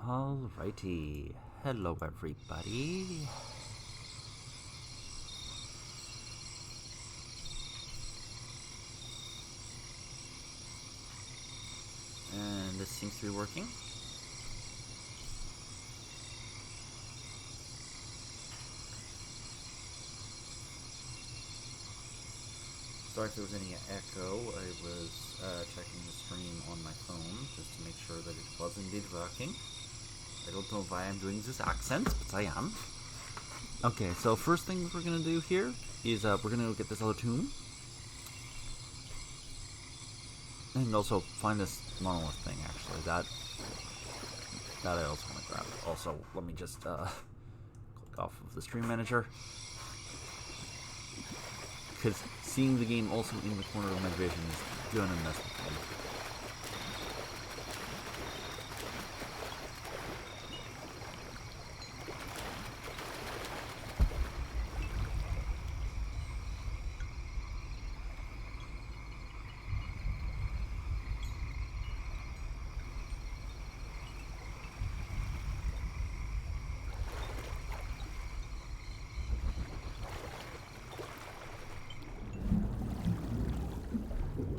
Alrighty, hello everybody. And this seems to be working. Sorry if there was any echo. I was checking the stream on my phone just to make sure that it was indeed working. I don't know why I'm doing this accent, but I am. Okay, so first thing we're gonna do here is we're gonna get this other tomb. And also find this monolith thing, actually. That I also want to grab. Also, let me just click off of the stream manager. Because seeing the game also in the corner of my vision is gonna mess with me.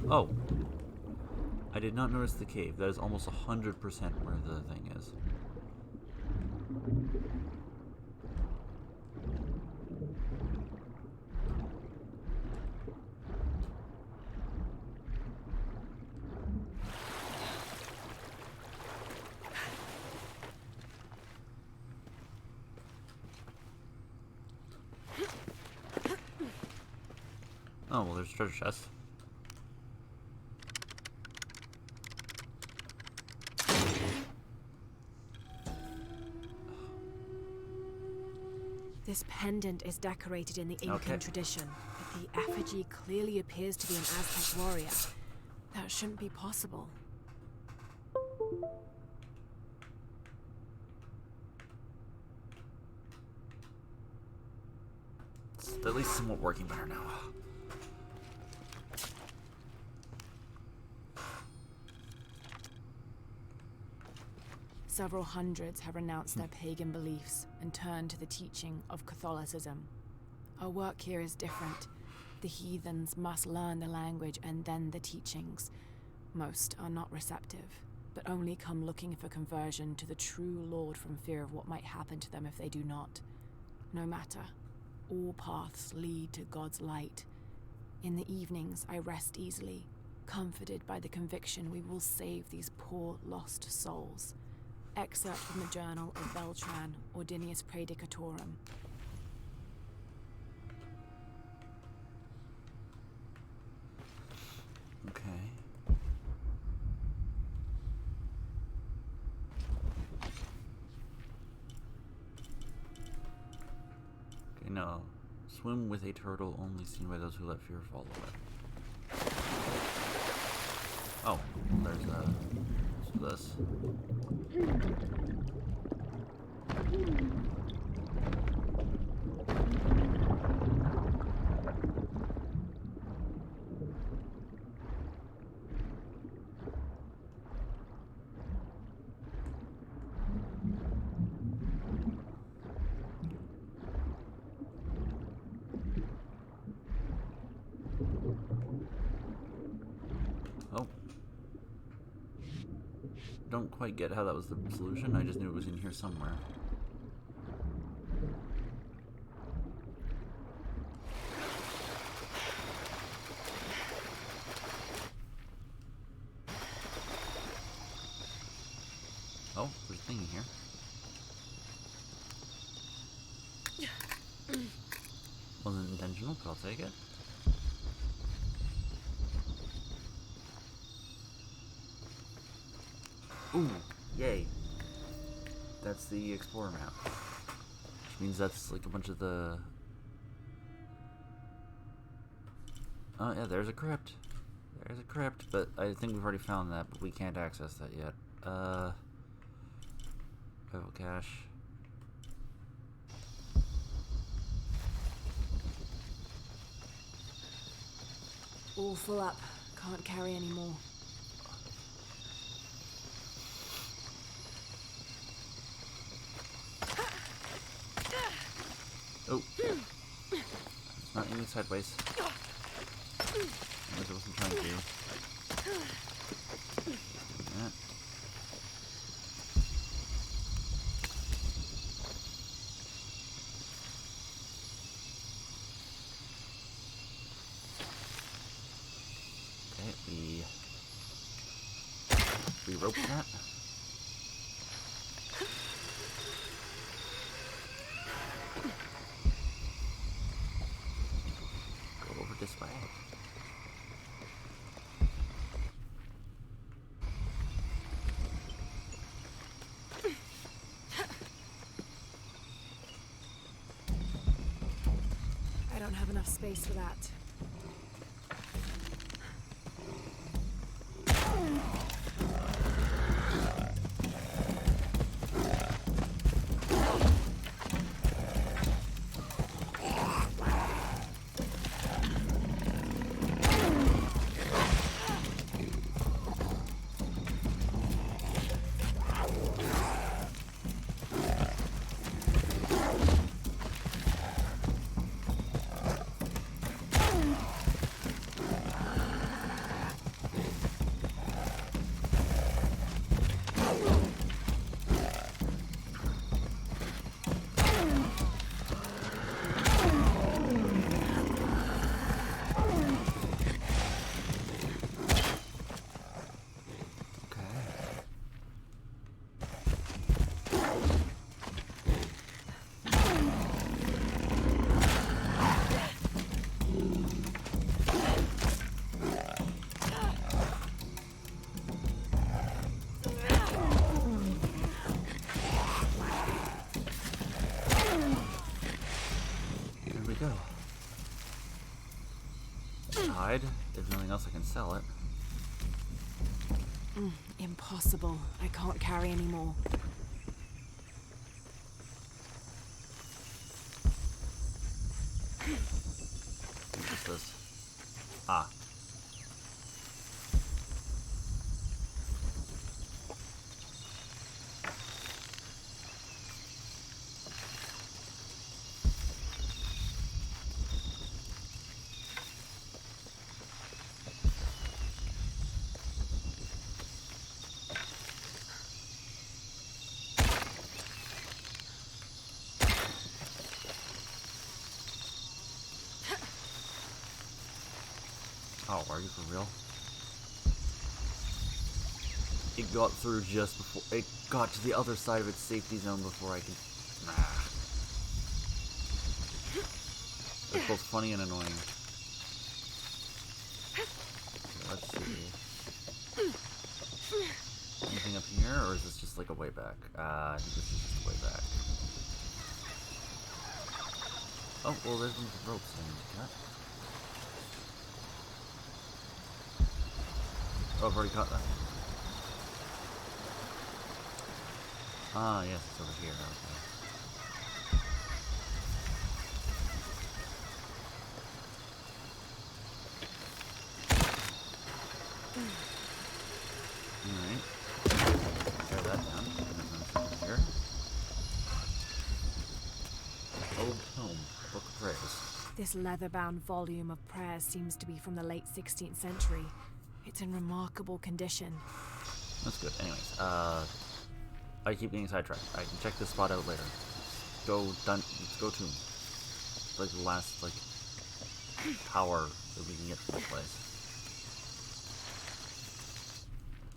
Oh. I did not notice the cave. That is almost 100% where the thing is. Oh, well, there's a treasure chest. This pendant is decorated in the Incan tradition, but the effigy clearly appears to be an Aztec warrior. That shouldn't be possible. It's at least somewhat working better now. Several hundreds have renounced their pagan beliefs and turned to the teaching of Catholicism. Our work here is different. The heathens must learn the language and then the teachings. Most are not receptive, but only come looking for conversion to the true Lord from fear of what might happen to them if they do not. No matter. All paths lead to God's light. In the evenings, I rest easily, comforted by the conviction we will save these poor, lost souls. Excerpt from the journal of Beltran, Ordinius Praedicatorum. Okay. Okay, no. Swim with a turtle only seen by those who let fear follow it. Oh, there's this. Oh. Don't quite get how that was the solution. I just knew it was in here somewhere. Oh, there's a thing in here. Wasn't intentional, but I'll take it. Ooh, yay. That's the Explorer map. Which means that's like a bunch of the... Oh yeah, there's a crypt. There's a crypt, but I think we've already found that, but we can't access that yet. Bible cache. All full up. Can't carry any more. Oh. It's not aiming sideways. As I wasn't trying to do. Doing that. Okay, we rope that. Go over this way. I don't have enough space for that. Go. Hide. If nothing else, I can sell it. Impossible. I can't carry anymore. What is this? Ah. Oh, are you for real? It got through just before... It got to the other side of its safety zone before I could... Nah. It's both funny and annoying. Okay, let's see. Anything up here, or is this just like a way back? I think this is just a way back. Oh, well, there's one with ropes I need to cut. Oh, I've already caught that. Ah, yes, it's over here. Okay. Alright. Tear that down. And then over here. Old Tome, Book of Prayers. This leather-bound volume of prayers seems to be from the late 16th century. It's in remarkable condition. That's good. Anyways, I keep getting sidetracked. I can check this spot out later. Let's go tomb. It's like the last, like, power that we can get from this place.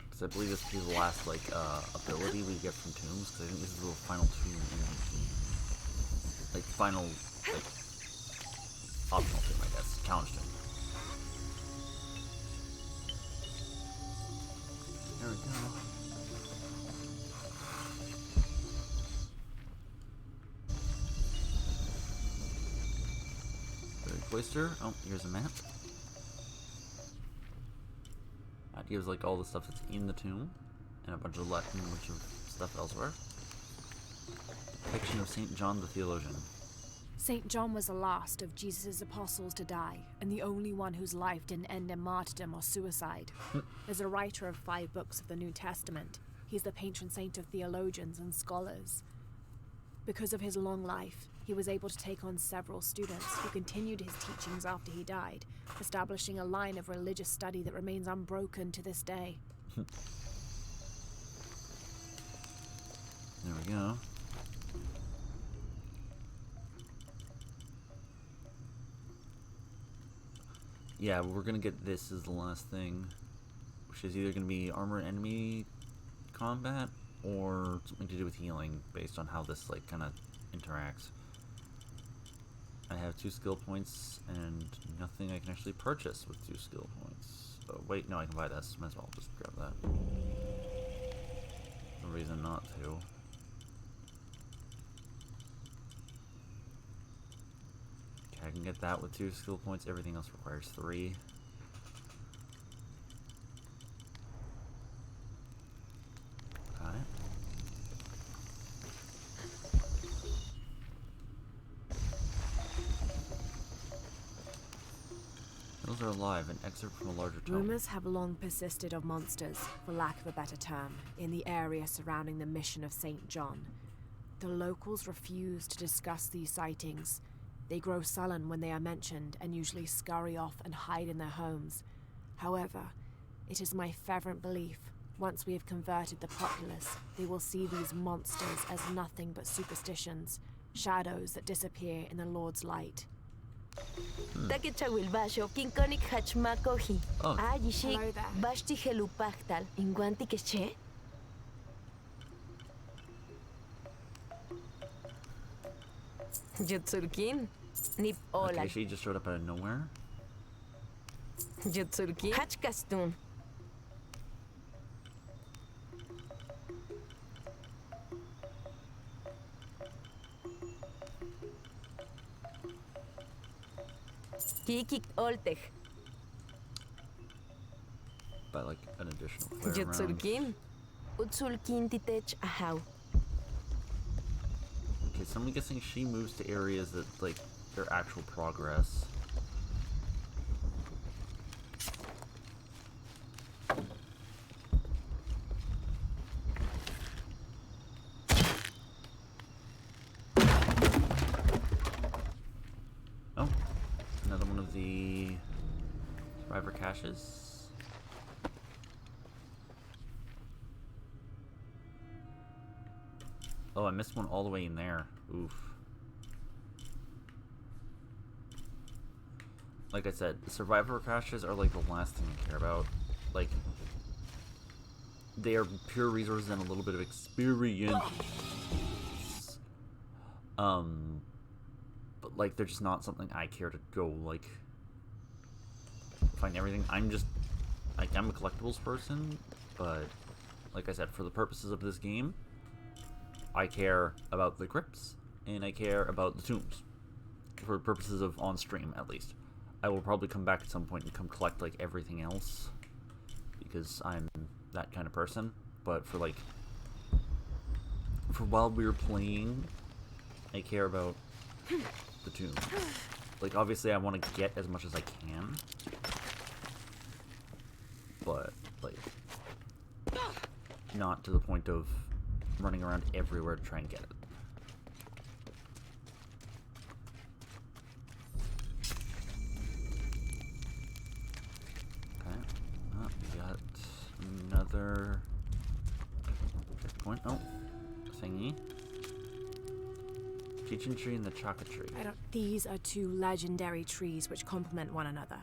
Because I believe this will be the last, like, ability we get from tombs, because I think this is the final tomb in the game. Like, final, like, optional tomb, I guess. Challenge tomb. There we go. Buried cloister. Oh, here's a map. That gives like all the stuff that's in the tomb, and a bunch of Latin, a bunch of stuff elsewhere. Depiction of Saint John the Theologian. St. John was the last of Jesus' apostles to die, and the only one whose life didn't end in martyrdom or suicide. As a writer of 5 books of the New Testament, he's the patron saint of theologians and scholars. Because of his long life, he was able to take on several students who continued his teachings after he died, establishing a line of religious study that remains unbroken to this day. There we go. Yeah, we're gonna get this as the last thing, which is either gonna be armor enemy combat or something to do with healing, based on how this like kind of interacts. I have 2 skill points and nothing I can actually purchase with 2 skill points. Oh wait, no, I can buy this. Might as well just grab that. No reason not to. Okay, I can get that with 2 skill points. Everything else requires 3. Okay. Those are alive, an excerpt from a larger tome. Rumors have long persisted of monsters, for lack of a better term, in the area surrounding the mission of St. John. The locals refuse to discuss these sightings. They grow sullen when they are mentioned and usually scurry off and hide in their homes. However, it is my fervent belief, once we have converted the populace, they will see these monsters as nothing but superstitions, shadows that disappear in the Lord's light. Hello there. Jutsurkin, Nip Okay, Ola. she just showed up out of nowhere. Jutsurkin, Hachkastun. Kikik Oltech. By like an additional player round. Jutsurkin, Utsulkin Titech Ahau. Okay, so I'm guessing she moves to areas that, like, their actual progress. Oh, another one of the survivor caches. Oh, I missed one all the way in there. Oof. Like I said, survivor caches are like the last thing I care about. Like, they are pure resources and a little bit of experience. But like, they're just not something I care to go like find everything. I'm a collectibles person, but like I said, for the purposes of this game, I care about the crypts, and I care about the tombs. For purposes of on-stream, at least. I will probably come back at some point and come collect, like, everything else. Because I'm that kind of person. But for, like... For while we're playing, I care about the tombs. Like, obviously I want to get as much as I can. But, like... Not to the point of running around everywhere to try and get it. Okay. We got another checkpoint. Oh, thingy. Chechen tree and the Chaka tree. These are 2 legendary trees which complement one another.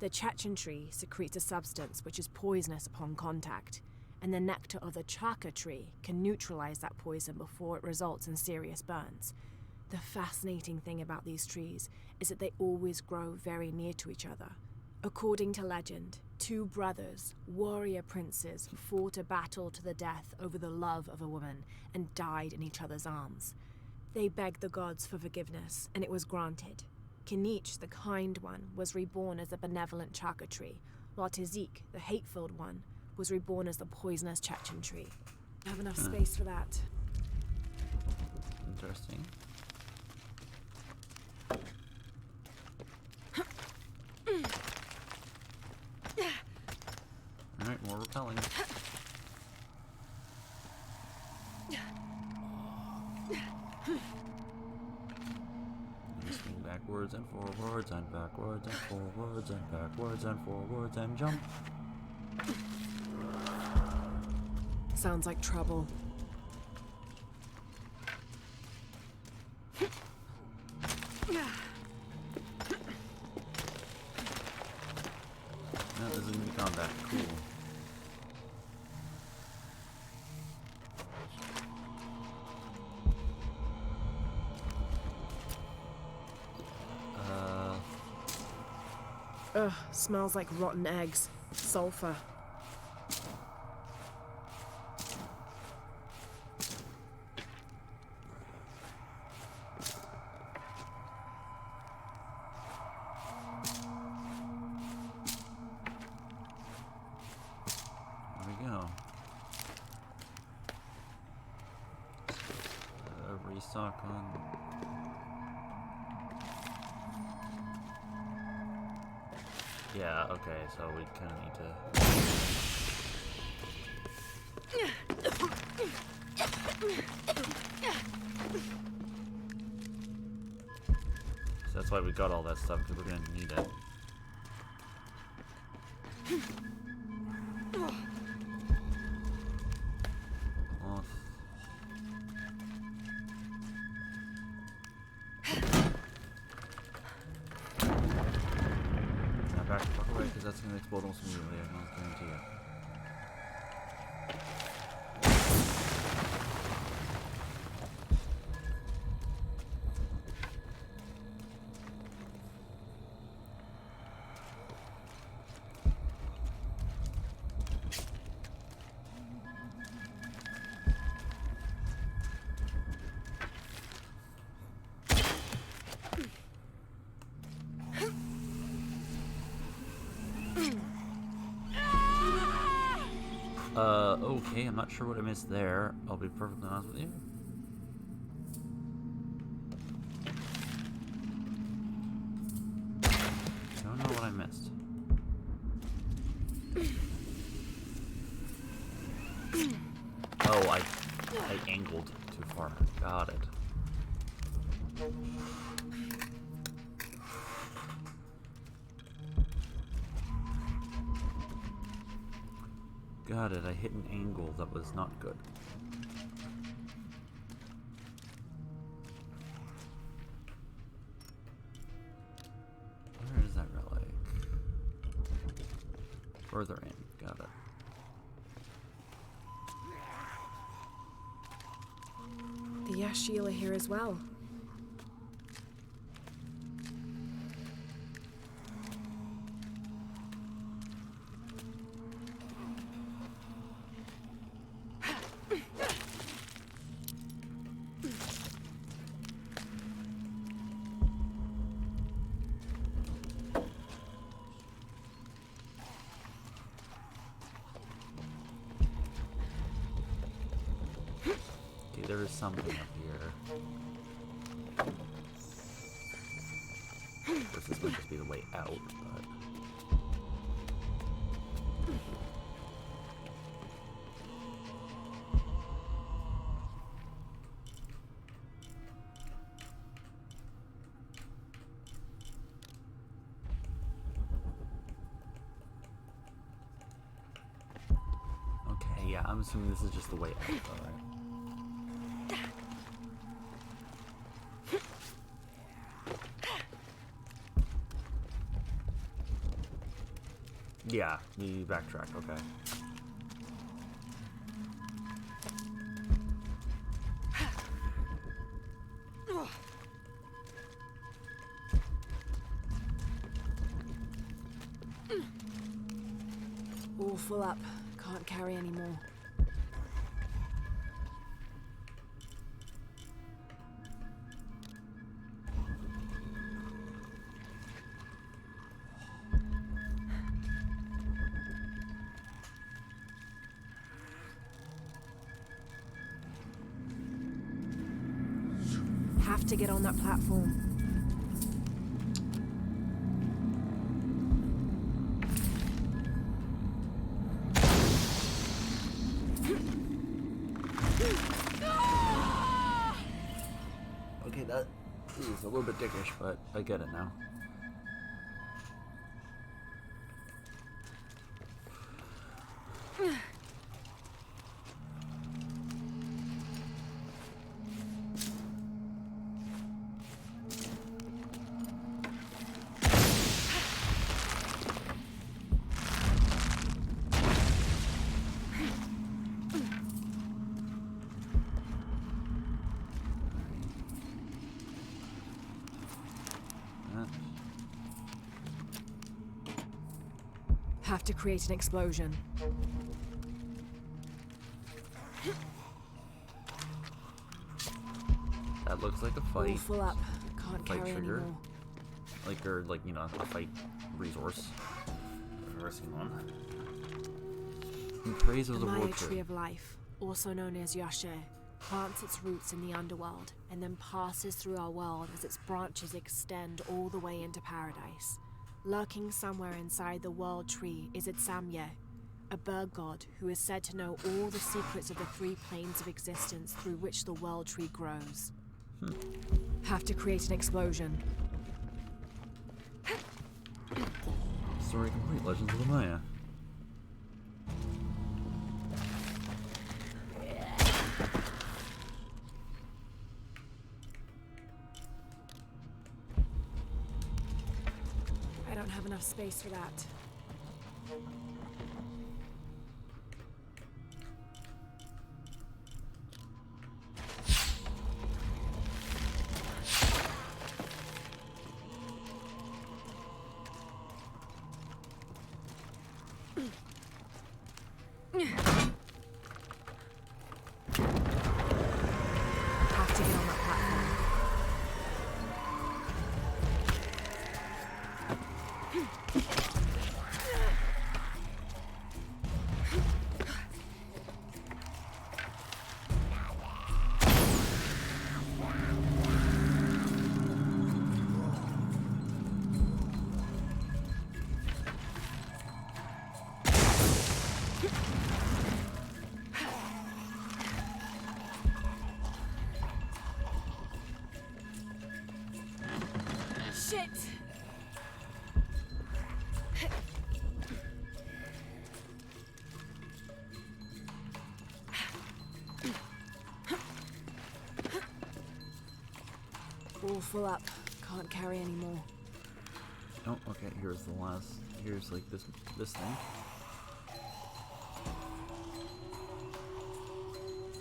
The Chechen tree secretes a substance which is poisonous upon contact, and the nectar of the Chaka tree can neutralize that poison before it results in serious burns. The fascinating thing about these trees is that they always grow very near to each other. According to legend, 2 brothers, warrior princes, fought a battle to the death over the love of a woman and died in each other's arms. They begged the gods for forgiveness, and it was granted. Kinich, the kind one, was reborn as the benevolent Chaka tree, while Tazik, the hate-filled one, was reborn as the poisonous Chechen tree. I have enough space for that. Interesting. Alright, more repelling. Swing backwards and forwards and backwards and forwards and backwards and forwards and jump. Sounds like trouble. No, this is gonna be combat. Cool. Ugh, smells like rotten eggs. Sulfur. There we go. Restock on. Yeah, okay, so we kind of need to... So that's why we got all that stuff, because we're gonna need it. Off. Back the fuck away, because that's going to explode almost immediately, I can guarantee it. Okay, I'm not sure what I missed there. I'll be perfectly honest with you. Don't know what I missed. Oh, I angled too far. Got it. Got it, I hit an angle that was not good. Where is that relic? Further in, got it. The Yashil are here as well. There is something up here. Of course, this might just be the way out, but... Okay, yeah, I'm assuming this is just the way out, alright. Yeah, we backtrack, okay. All full up. Can't carry anymore. Have to get on that platform. that is a little bit dickish, but I get it now. Have to create an explosion. That looks like a All fight. full up. Can't Fight carry trigger. anymore. Like, you know, a fight resource. I've never seen one. In praise of The the Maya war Tree of Life, also known as Yashe, plants its roots in the underworld and then passes through our world as its branches extend all the way into paradise. Lurking somewhere inside the World Tree is Itsamye, a bird god who is said to know all the secrets of the three planes of existence through which the World Tree grows. Have to create an explosion. Story complete. Legends of the Maya. I don't have enough space for that. Have to get on that platform. Shit! All full up. Can't carry anymore. Oh, okay. Here's the last. Here's like this thing.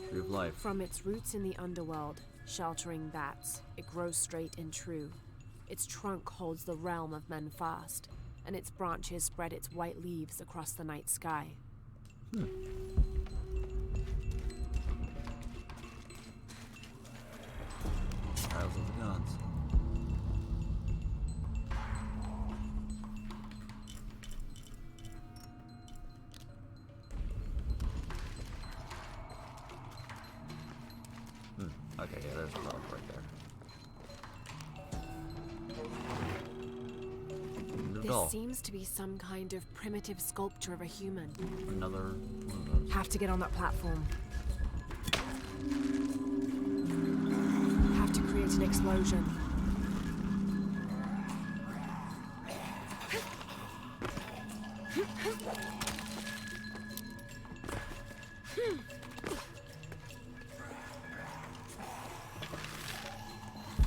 Tree of Life. From its roots in the underworld, sheltering bats, it grows straight and true. Its trunk holds the realm of men fast, and its branches spread its white leaves across the night sky. Trials of the Gods. Okay, yeah, there's a relic right there. This Doll. seems to be some kind of primitive sculpture of a human. Another one of those. Have to get on that platform. Have to create an explosion.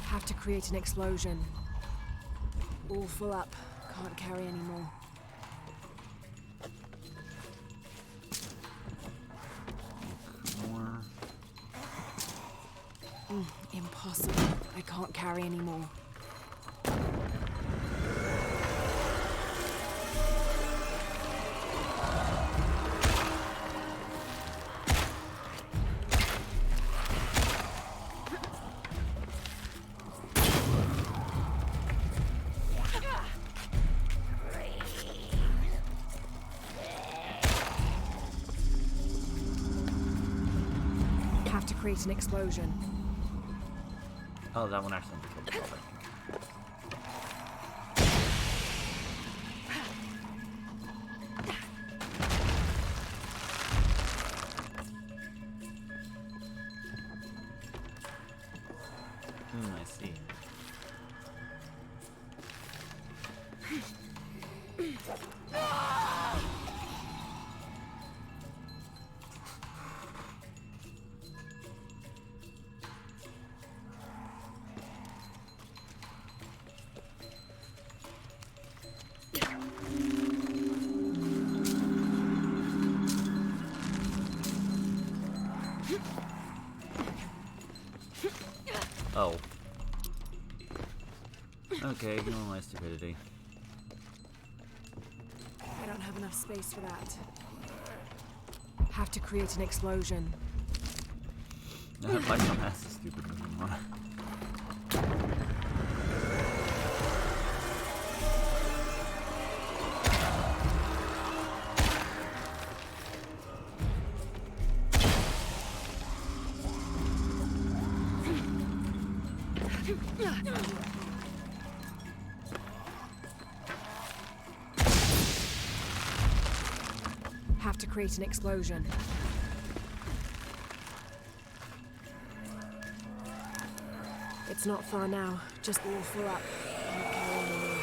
Have to create an explosion. All full up. Can't carry anymore. More. Impossible. I can't carry anymore. Have to create an explosion. Oh, that one actually killed the brother. I see. Oh. Okay, ignore my stupidity. I don't have enough space for that. Have to create an explosion. My dumbass is stupid anymore. Have to create an explosion. It's not far now. Just all fill up. I'm not carrying any more.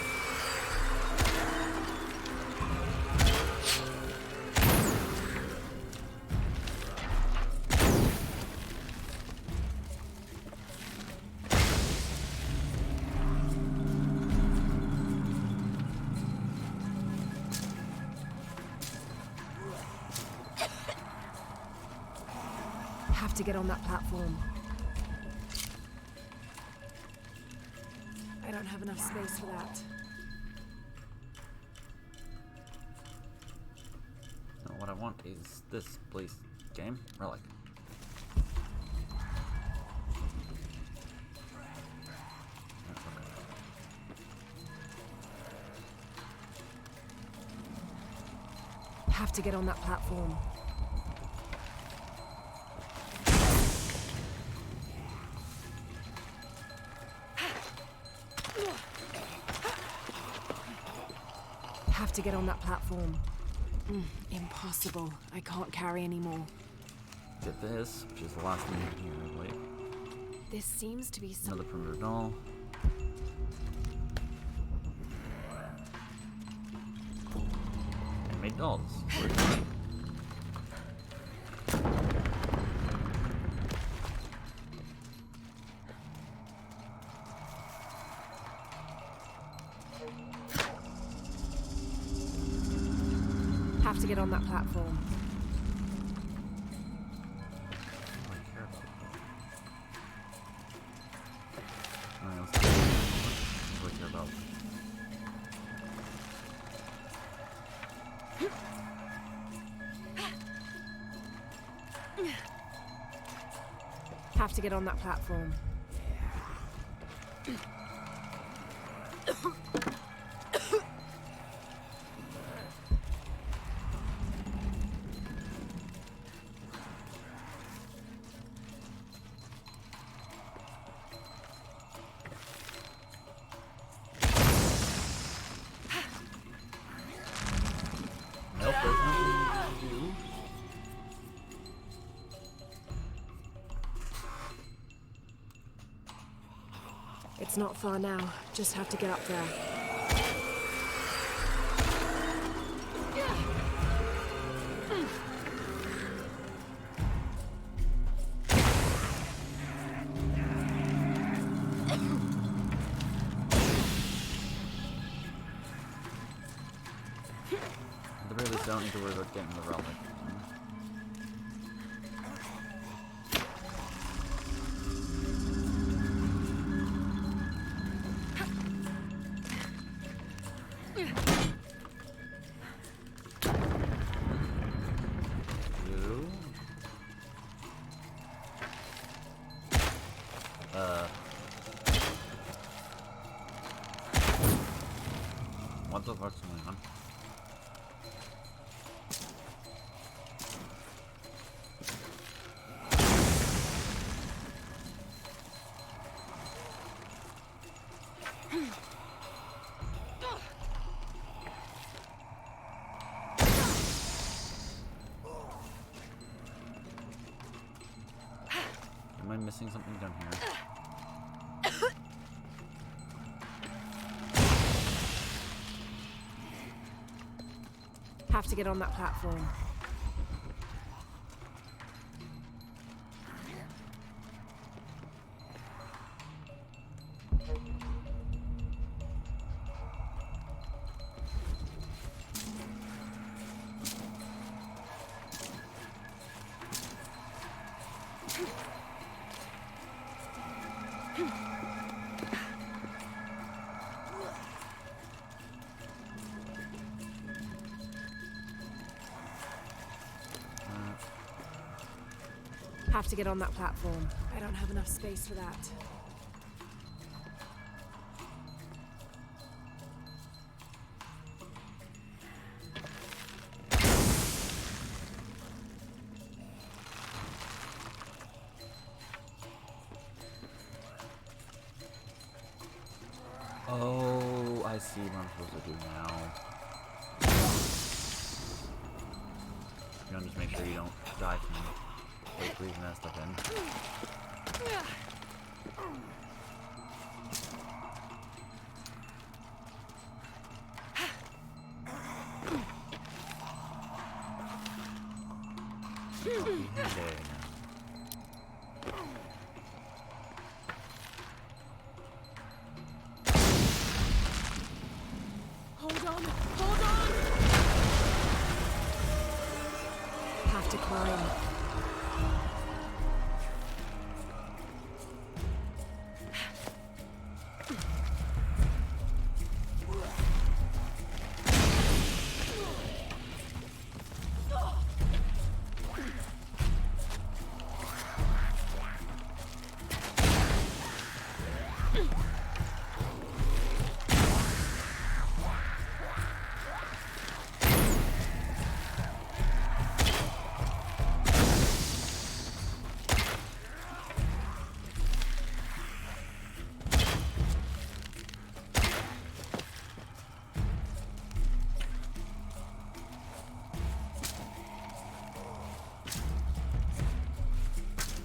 Have to get on that platform. I don't have enough space for that. No, what I want is this, please. Game? Relic. Have to get on that platform. Have to get on that platform. Impossible. I can't carry anymore. Get this, which is the last thing here, I believe. This seems to be some... Another perimeter doll. And made dolls. Have to get on that platform. What do I care about? Alright, let's do it. What do I care about? Have to get on that platform. Nope, there's nothing to do. It's not far now. Just have to get up there. At the very least, I don't need to worry about getting the relic. You. What the fuck's going on? Am I missing something down here? Have to get on that platform. Have to get on that platform. I don't have enough space for that. Oh, I see what I'm supposed to do now. You know, just make sure you don't die from like breathing that stuff in. Hold on! Hold on! Have to climb.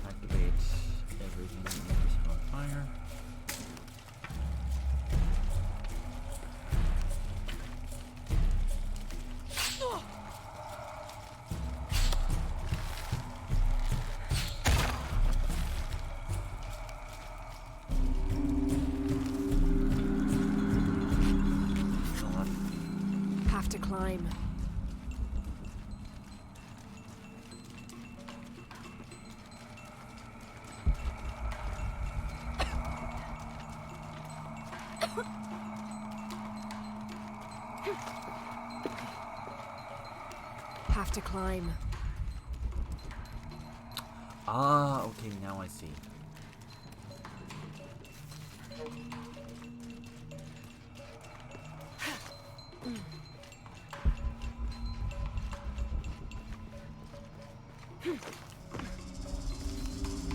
Activate everything that needs to on fire. Have to climb. Have to climb. Ah, okay, now I see.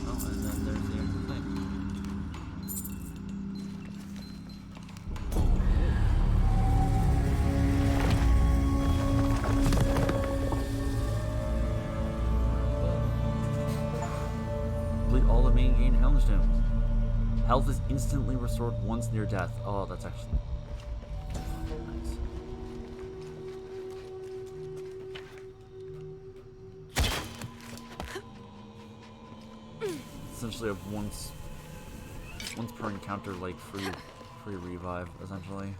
Oh, and then there's the other thing. Complete all the main gain Helmstone. Health is instantly restored once near death. Oh, that's actually nice. Essentially, a once per encounter, like free revive, essentially.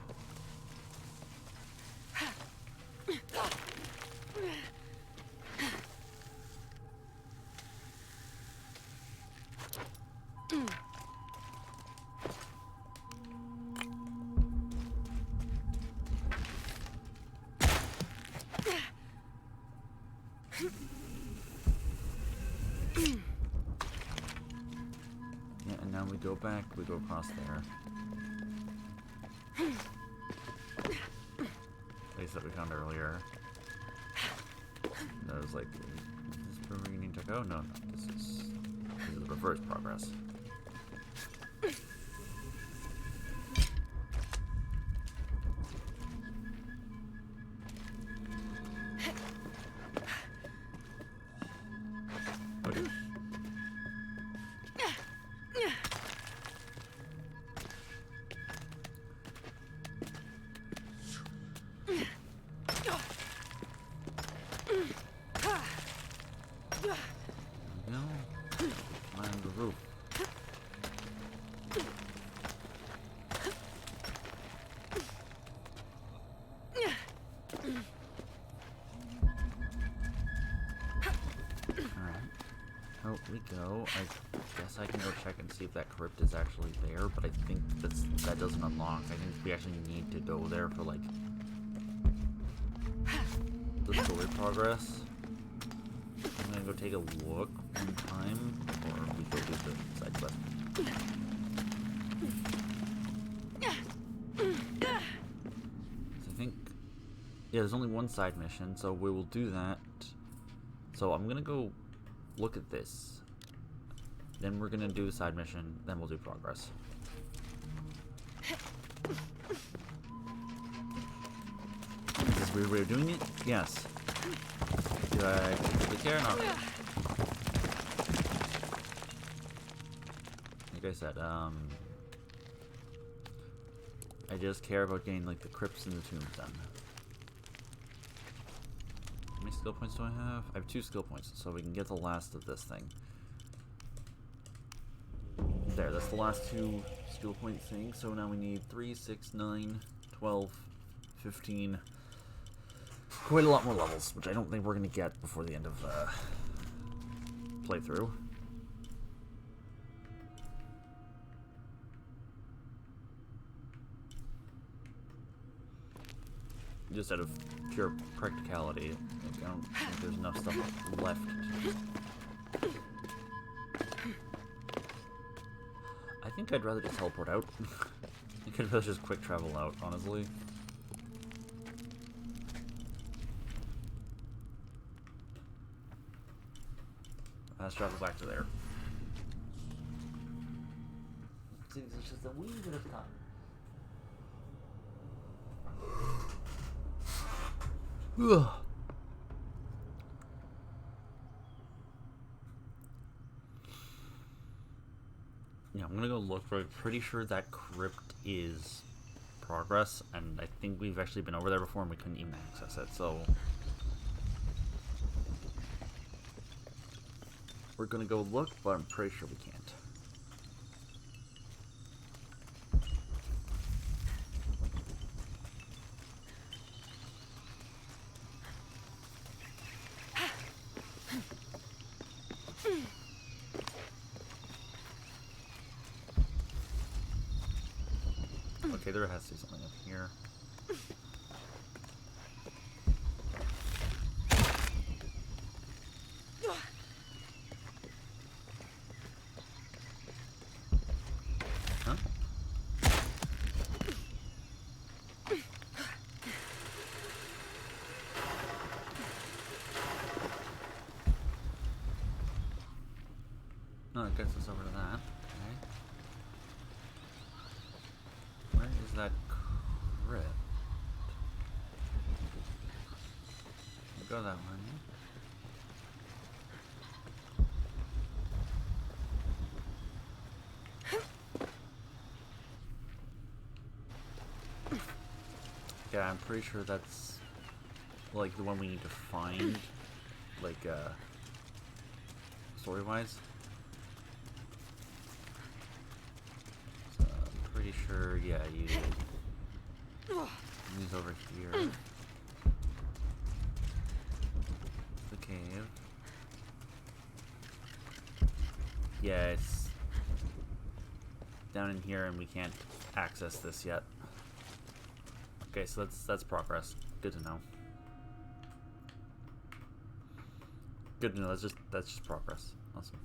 Yeah, and now we go back, we go across there. Place that we found earlier. That was like, is this where we need to go? No, this is the reverse progress. Okay. guess I can go check and see if that crypt is actually there, but I think that doesn't unlock. I think we actually need to go there for, like, the story progress. I'm gonna go take a look one time before we go do the side quest. So I think, yeah, there's only one side mission, so we will do that. So I'm gonna go look at this. Then we're gonna do the side mission, then we'll do progress. Is this a weird way of doing it? Yes. Do I take care or not? Like I said, I just care about getting, like, the crypts and the tombs done. How many skill points do I have? I have 2 skill points, so we can get the last of this thing. There, that's the last 2 skill point things. So now we need 3, 6, 9, 12, 15. Quite a lot more levels, which I don't think we're going to get before the end of playthrough. Just out of pure practicality, like, I don't think there's enough stuff left. I think I'd rather just teleport out. I think I'd rather just quick travel out, honestly. Let's travel back to there. Seems it's just a wee bit of time. Ugh. Yeah, I'm gonna go look for it. Pretty sure that crypt is progress, and I think we've actually been over there before and we couldn't even access it, so we're gonna go look, but I'm pretty sure we can't. Okay, there has to be something up here. Huh? No, it gets us over to that. Okay. Where is that crypt? Go that way. Yeah, I'm pretty sure that's like the one we need to find, like story-wise. So I'm pretty sure, yeah, he's over here. The cave. Yeah, it's down in here, and we can't access this yet. Okay, so that's progress. Good to know. Good to know. That's just progress. Awesome.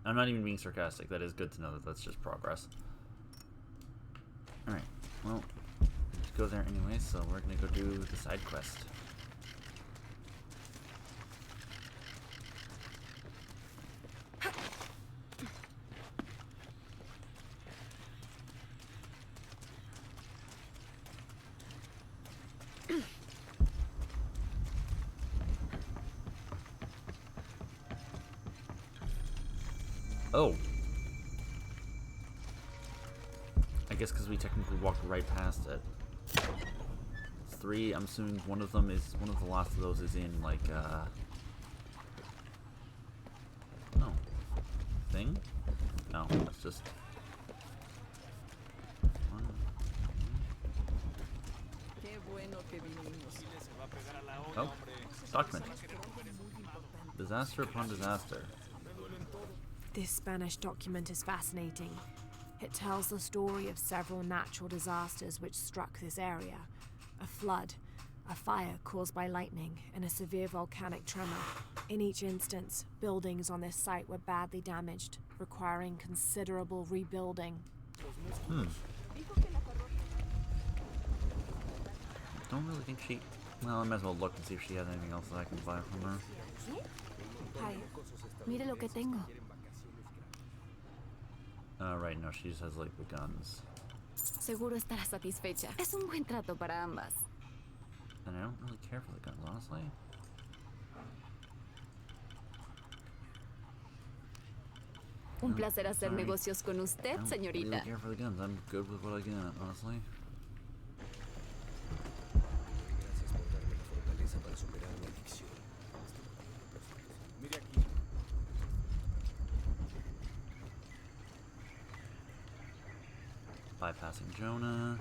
I'm not even being sarcastic. That is good to know that that's just progress. All right. Well, let's go there anyway. So we're gonna go do the side quest. Oh. I guess because we technically walked right past it. It's 3. I'm assuming one of the last of those is in, like, no. Thing? No, that's just... Oh. Document. Disaster upon disaster. This Spanish document is fascinating. It tells the story of several natural disasters which struck this area. A flood, a fire caused by lightning, and a severe volcanic tremor. In each instance, buildings on this site were badly damaged, requiring considerable rebuilding. Don't really think she... Well, I might as well look and see if she has anything else that I can buy from her. Hi, mire lo que tengo. Right, no, she just has, like, the guns. Seguro estará satisfecha. Es un buen trato para ambas. And I don't really care for the guns, honestly. Un placer hacer sorry. negocios con usted, I don't señorita. really care for the guns. I'm good with what I get, honestly. Gracias por darme la fortaleza para superar mi adicción. Mire aquí. Bypassing Jonah.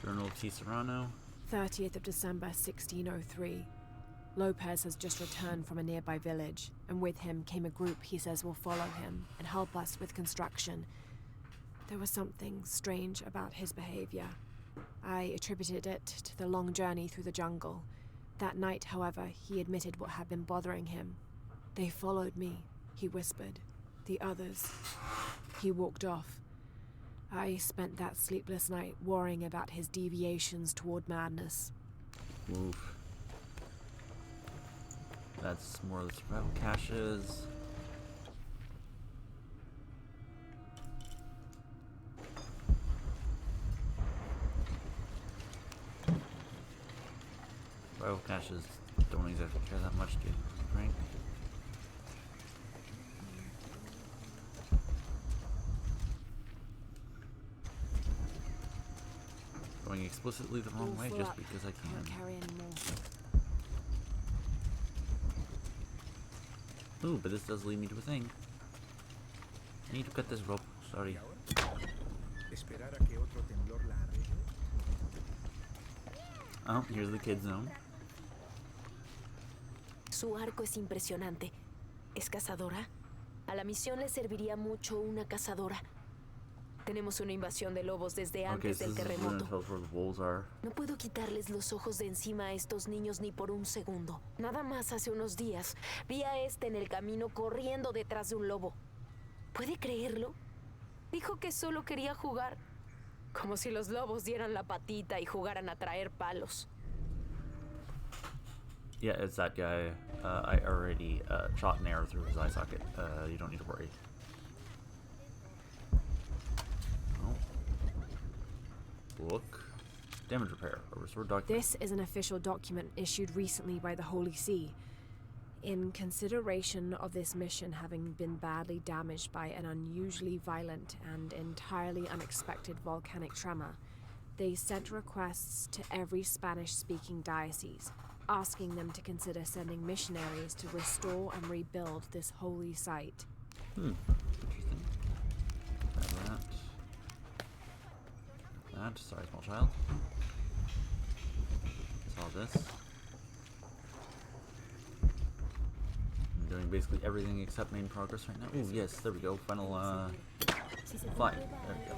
Journal of T. Serrano. 30th of December, 1603. Lopez has just returned from a nearby village, and with him came a group he says will follow him and help us with construction. There was something strange about his behavior. I attributed it to the long journey through the jungle. That night, however, he admitted what had been bothering him. They followed me, he whispered. The others. He walked off. I spent that sleepless night worrying about his deviations toward madness. Oof. That's more of the survival caches. Survival caches don't exactly care that much, to drink. Going explicitly the wrong All way full just up. because I Can't can. carry any more. Ooh, but this does lead me to a thing. I need to cut this rope. Sorry. Esperar a que otro temblor la arregle. Oh, here's the kid zone. Su arco es impresionante. ¿Es cazadora? A la misión le serviría mucho una cazadora. Tenemos una invasión de lobos desde Okay, antes so del this is gonna terremoto. tell us where the wolves are. No puedo quitarles los ojos de encima a estos niños ni por un segundo. Nada más hace unos días vi a este en el camino corriendo detrás de un lobo. ¿Puede creerlo? Dijo que solo quería jugar. Como si los lobos dieran la patita y jugaran a traer palos. Yeah, it's that guy. I already shot an arrow through his eye socket. You don't need to worry. Book. Damage repair. A restored document. This is an official document issued recently by the Holy See. In consideration of this mission having been badly damaged by an unusually violent and entirely unexpected volcanic tremor, they sent requests to every Spanish-speaking diocese, asking them to consider sending missionaries to restore and rebuild this holy site. Interesting. Grab that. Sorry, small child. Saw this. I'm doing basically everything except main progress right now. Ooh, yes, there we go. Final, fly. There we go.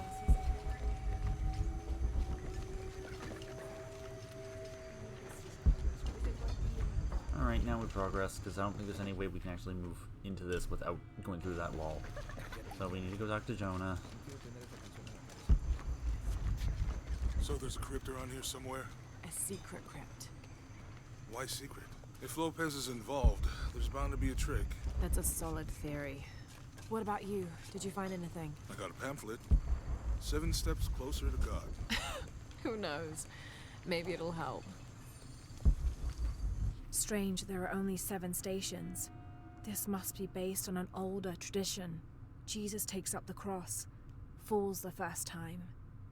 Alright, now we progress, because I don't think there's any way we can actually move into this without going through that wall. So we need to go talk to Jonah. So there's a crypt around here somewhere? A secret crypt. Why secret? If Lopez is involved, there's bound to be a trick. That's a solid theory. What about you? Did you find anything? I got a pamphlet. 7 steps closer to God. Who knows? Maybe it'll help. Strange, there are only 7 stations. This must be based on an older tradition. Jesus takes up the cross, falls the first time,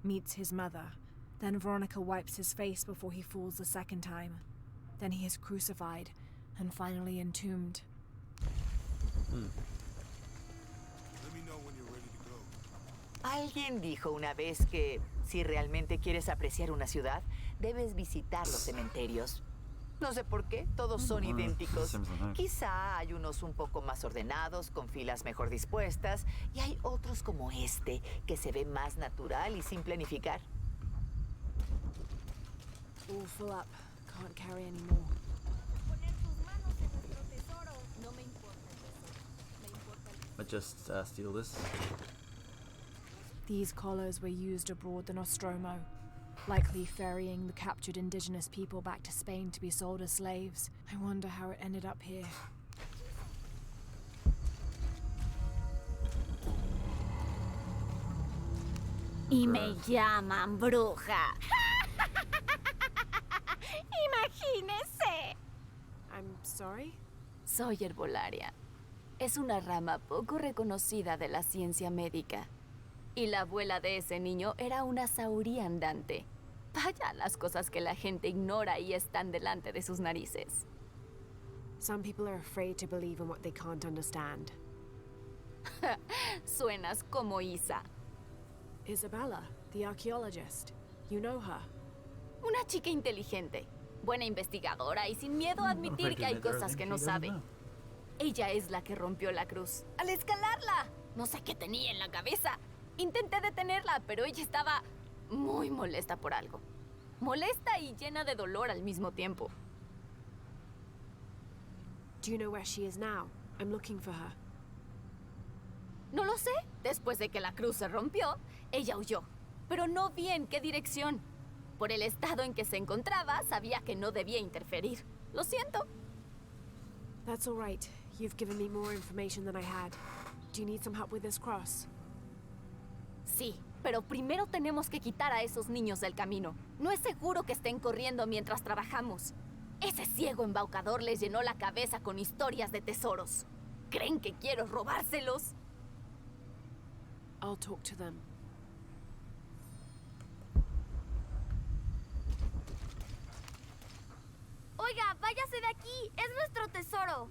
meets his mother. Then Veronica wipes his face before he falls the second time. Then he is crucified, and finally entombed. Let me know when you're ready to go. Alguien dijo una vez que si realmente quieres apreciar una ciudad, debes visitar los cementerios. No sé por qué, todos son idénticos. Similar. Quizá hay unos un poco más ordenados, con filas mejor dispuestas, y hay otros como este, que se ve más natural y sin planificar. All full up. Can't carry any more. I just steal this. These collars were used abroad the Nostromo, likely ferrying the captured indigenous people back to Spain to be sold as slaves. I wonder how it ended up here. Y me llaman bruja. Imagínese. I'm sorry? Soy herbolaria. Es una rama poco reconocida de la ciencia médica. Y la abuela de ese niño era una saurí andante. Vaya las cosas que la gente ignora y están delante de sus narices. Some people are afraid to believe in what they can't understand. Suenas como Isa. Isabella, the archaeologist. You know her. Una chica inteligente, buena investigadora y sin miedo a admitir que hay cosas que no sabe. Ella es la que rompió la cruz. ¡Al escalarla! No sé qué tenía en la cabeza. Intenté detenerla, pero ella estaba muy molesta por algo. Molesta y llena de dolor al mismo tiempo. Do you know where she is now? I'm looking for her. No lo sé. Después de que la cruz se rompió, ella huyó. Pero no vi en qué dirección. Por el estado en que se encontraba, sabía que no debía interferir. Lo siento. That's all right. You've given me more information than I had. Do you need some help with this cross? Sí, pero primero tenemos que quitar a esos niños del camino. No es seguro que estén corriendo mientras trabajamos. Ese ciego embaucador les llenó la cabeza con historias de tesoros. ¿Creen que quiero robárselos? I'll talk to them. Oiga, váyase de aquí. Es nuestro tesoro.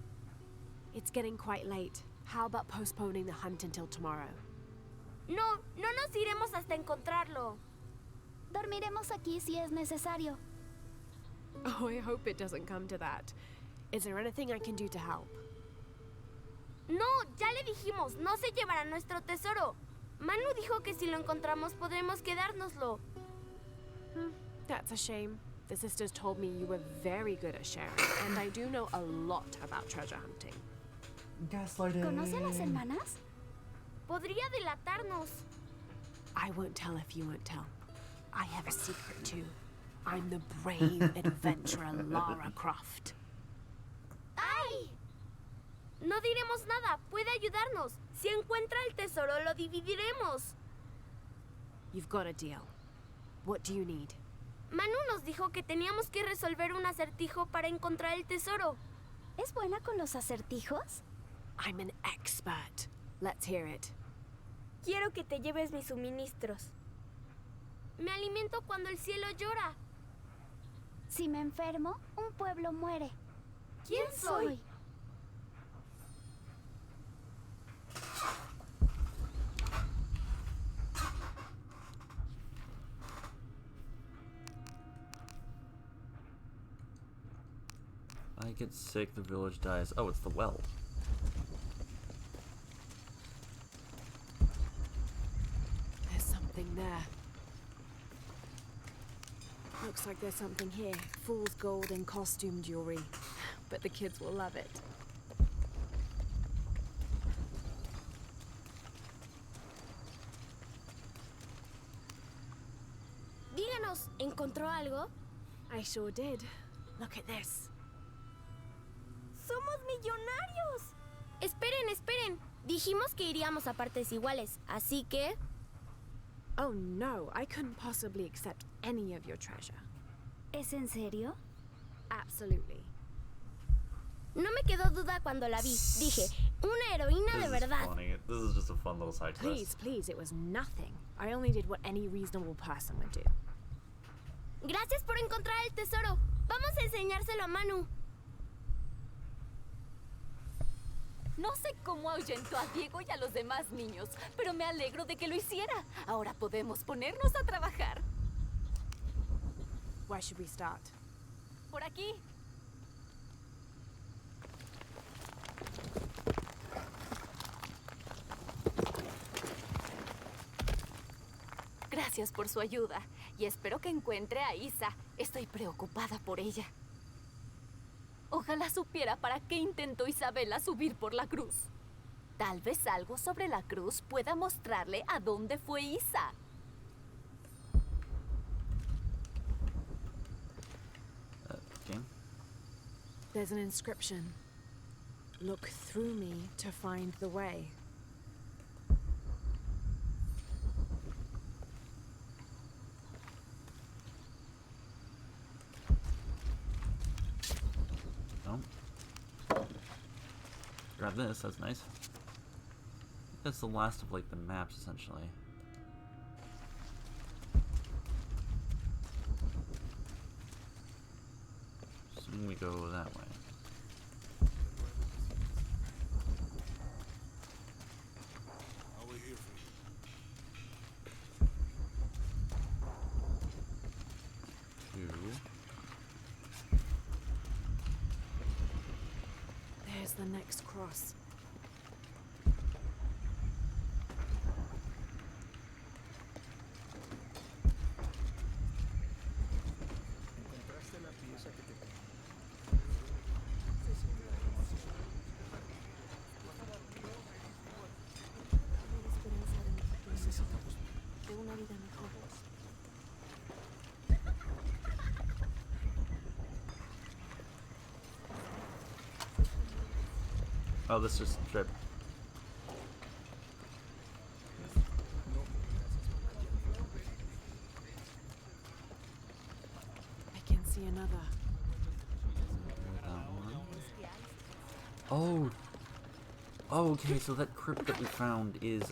It's getting quite late. How about postponing the hunt until tomorrow? No, no nos iremos hasta encontrarlo. Dormiremos aquí si es necesario. Oh, I hope it doesn't come to that. Is there anything I can do to help? No, ya le dijimos, no se llevará nuestro tesoro. Manu dijo que si lo encontramos podremos quedárnoslo. That's a shame. The sisters told me you were very good at sharing, and I do know a lot about treasure hunting. Gaslighting. ¿Conoce a las hermanas? Podría delatarnos. I won't tell if you won't tell. I have a secret too. I'm the brave adventurer Lara Croft. ¡Ay! No diremos nada, puede ayudarnos. Si encuentra el tesoro, lo dividiremos. You've got a deal. What do you need? Manu nos dijo que teníamos que resolver un acertijo para encontrar el tesoro. ¿Es buena con los acertijos? I'm an expert. Let's hear it. Quiero que te lleves mis suministros. Me alimento cuando el cielo llora. Si me enfermo, un pueblo muere. ¿Quién soy? I get sick, the village dies. Oh, it's the well. There's something there. Looks like there's something here. Fool's gold and costume jewelry. But the kids will love it. Díganos, ¿encontró algo? I sure did. Look at this. ¡Somos millonarios! Esperen, esperen. Dijimos que iríamos a partes iguales, así que... Oh no, I couldn't possibly accept any of your treasure. ¿Es en serio? Absolutely. No me quedó duda cuando la vi. Dije, una heroína de This is verdad. funny. This is just a fun little side Please, quest. please, it was nothing. I only did what any reasonable person would do. Gracias por encontrar el tesoro. Vamos a enseñárselo a Manu. No sé cómo ahuyentó a Diego y a los demás niños, pero me alegro de que lo hiciera. Ahora podemos ponernos a trabajar. Where should we start? Por aquí. Gracias por su ayuda y espero que encuentre a Isa. Estoy preocupada por ella. Ojalá supiera para qué intentó Isabela subir por la cruz. Tal vez algo sobre la cruz pueda mostrarle a dónde fue Isa. Okay. There's an inscription. Look through me to find the way. Oh. Grab this, that's nice. That's the last of like the maps essentially. Assuming we go that way. I'll wait here for you. 2. There's the next cross. Encontraste la pieza que te necesitamos. De una vida mejor. Oh, this just trip. I can see another. Oh. Oh, okay, so that crypt that we found is,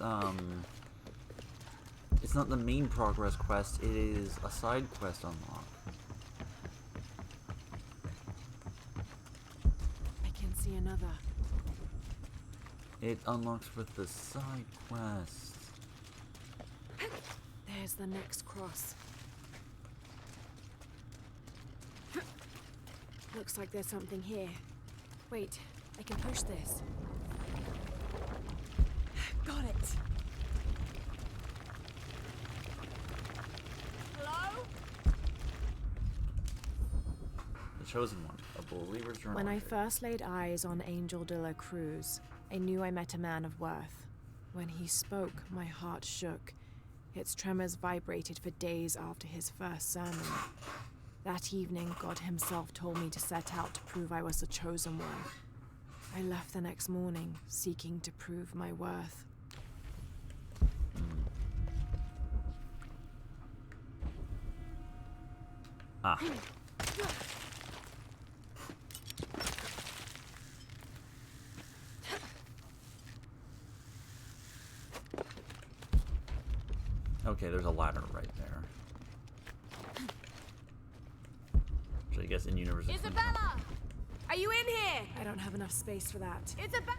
it's not the main progress quest, it is a side quest unlock. I can see another. It unlocks with the side quest. There's the next cross. Looks like there's something here. Wait, I can push this. Got it! Hello? The Chosen One, a believer's journal. When I entry. first laid eyes on Angel de la Cruz, I knew I met a man of worth. When he spoke, my heart shook. Its tremors vibrated for days after his first sermon. That evening, God himself told me to set out to prove I was the chosen one. I left the next morning, seeking to prove my worth. Ah. Okay, there's a ladder right there. Which I guess in universe it's Isabella! Are you in here? I don't have enough space for that. Isabella!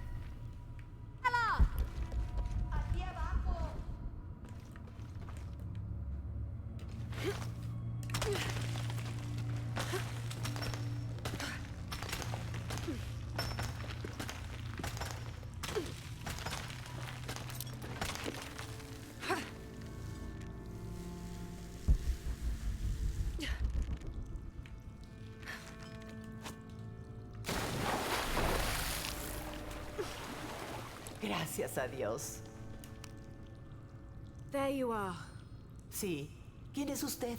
Gracias a Dios. There you are. Sí. ¿Quién es usted?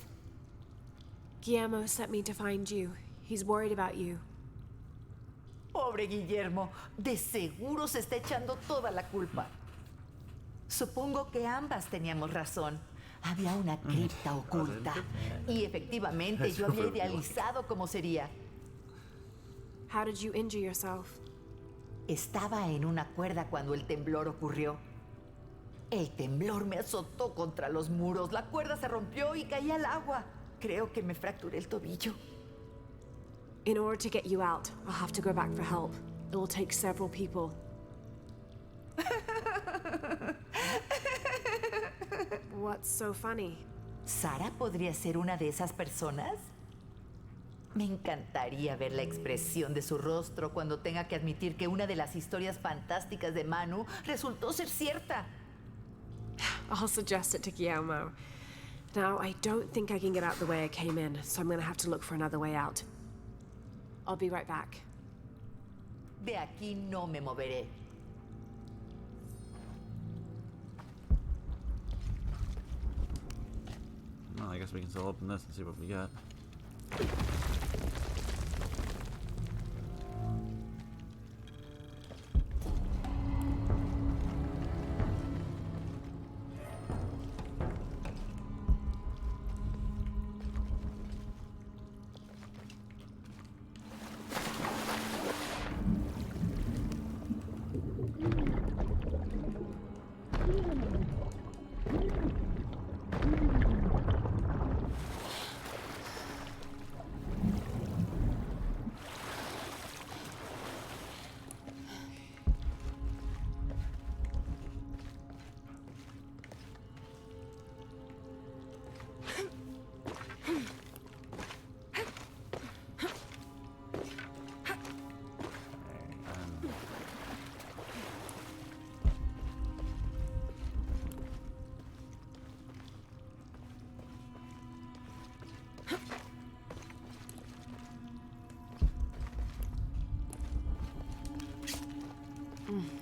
Guillermo sent me to find you. He's worried about you. Pobre Guillermo, de seguro se está echando toda la culpa. Supongo que ambas teníamos razón. Había una cripta oculta. Y efectivamente yo había idealizado cómo sería. How did you injure yourself? Estaba en una cuerda cuando el temblor ocurrió. El temblor me azotó contra los muros. La cuerda se rompió y caí al agua. Creo que me fracturé el tobillo. In order to get you out, I'll have to go back for help. It'll take several people. What's so funny? ¿Sara podría ser una de esas personas? Me encantaría ver la expresión de su rostro cuando tenga que admitir que una de las historias fantásticas de Manu resultó ser cierta. I'll suggest it to Guillermo. Now, I don't think I can get out the way I came in, so I'm gonna have to look for another way out. I'll be right back. De aquí no me moveré. Well, I guess we can still open this and see what we got.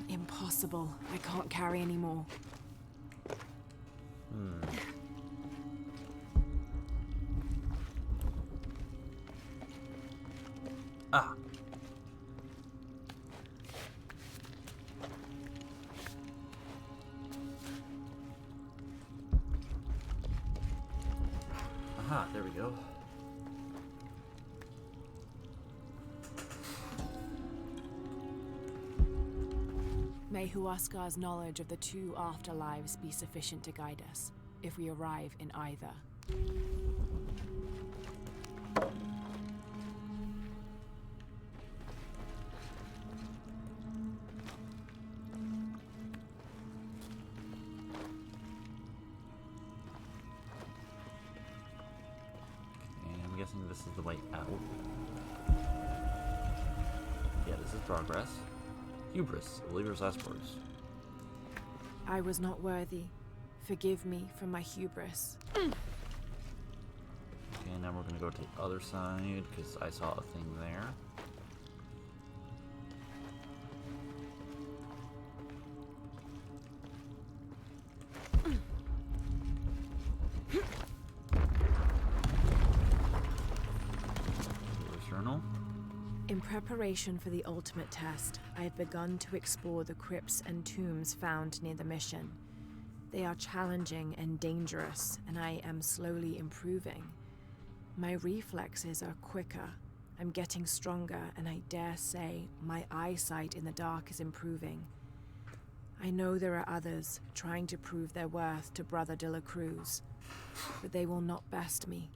Impossible. I can't carry anymore. Ah. Aha, there we go. May Huascar's knowledge of the two afterlives be sufficient to guide us, if we arrive in either. Okay, I'm guessing this is the way out. Yeah, this is progress. Hubris, the believer's last words. I was not worthy. Forgive me for my hubris. Okay, now we're gonna go to the other side, because I saw a thing there. Believer's journal. In preparation for the ultimate test, I have begun to explore the crypts and tombs found near the mission. They are challenging and dangerous, and I am slowly improving. My reflexes are quicker, I'm getting stronger, and I dare say my eyesight in the dark is improving. I know there are others trying to prove their worth to Brother de la Cruz, but they will not best me.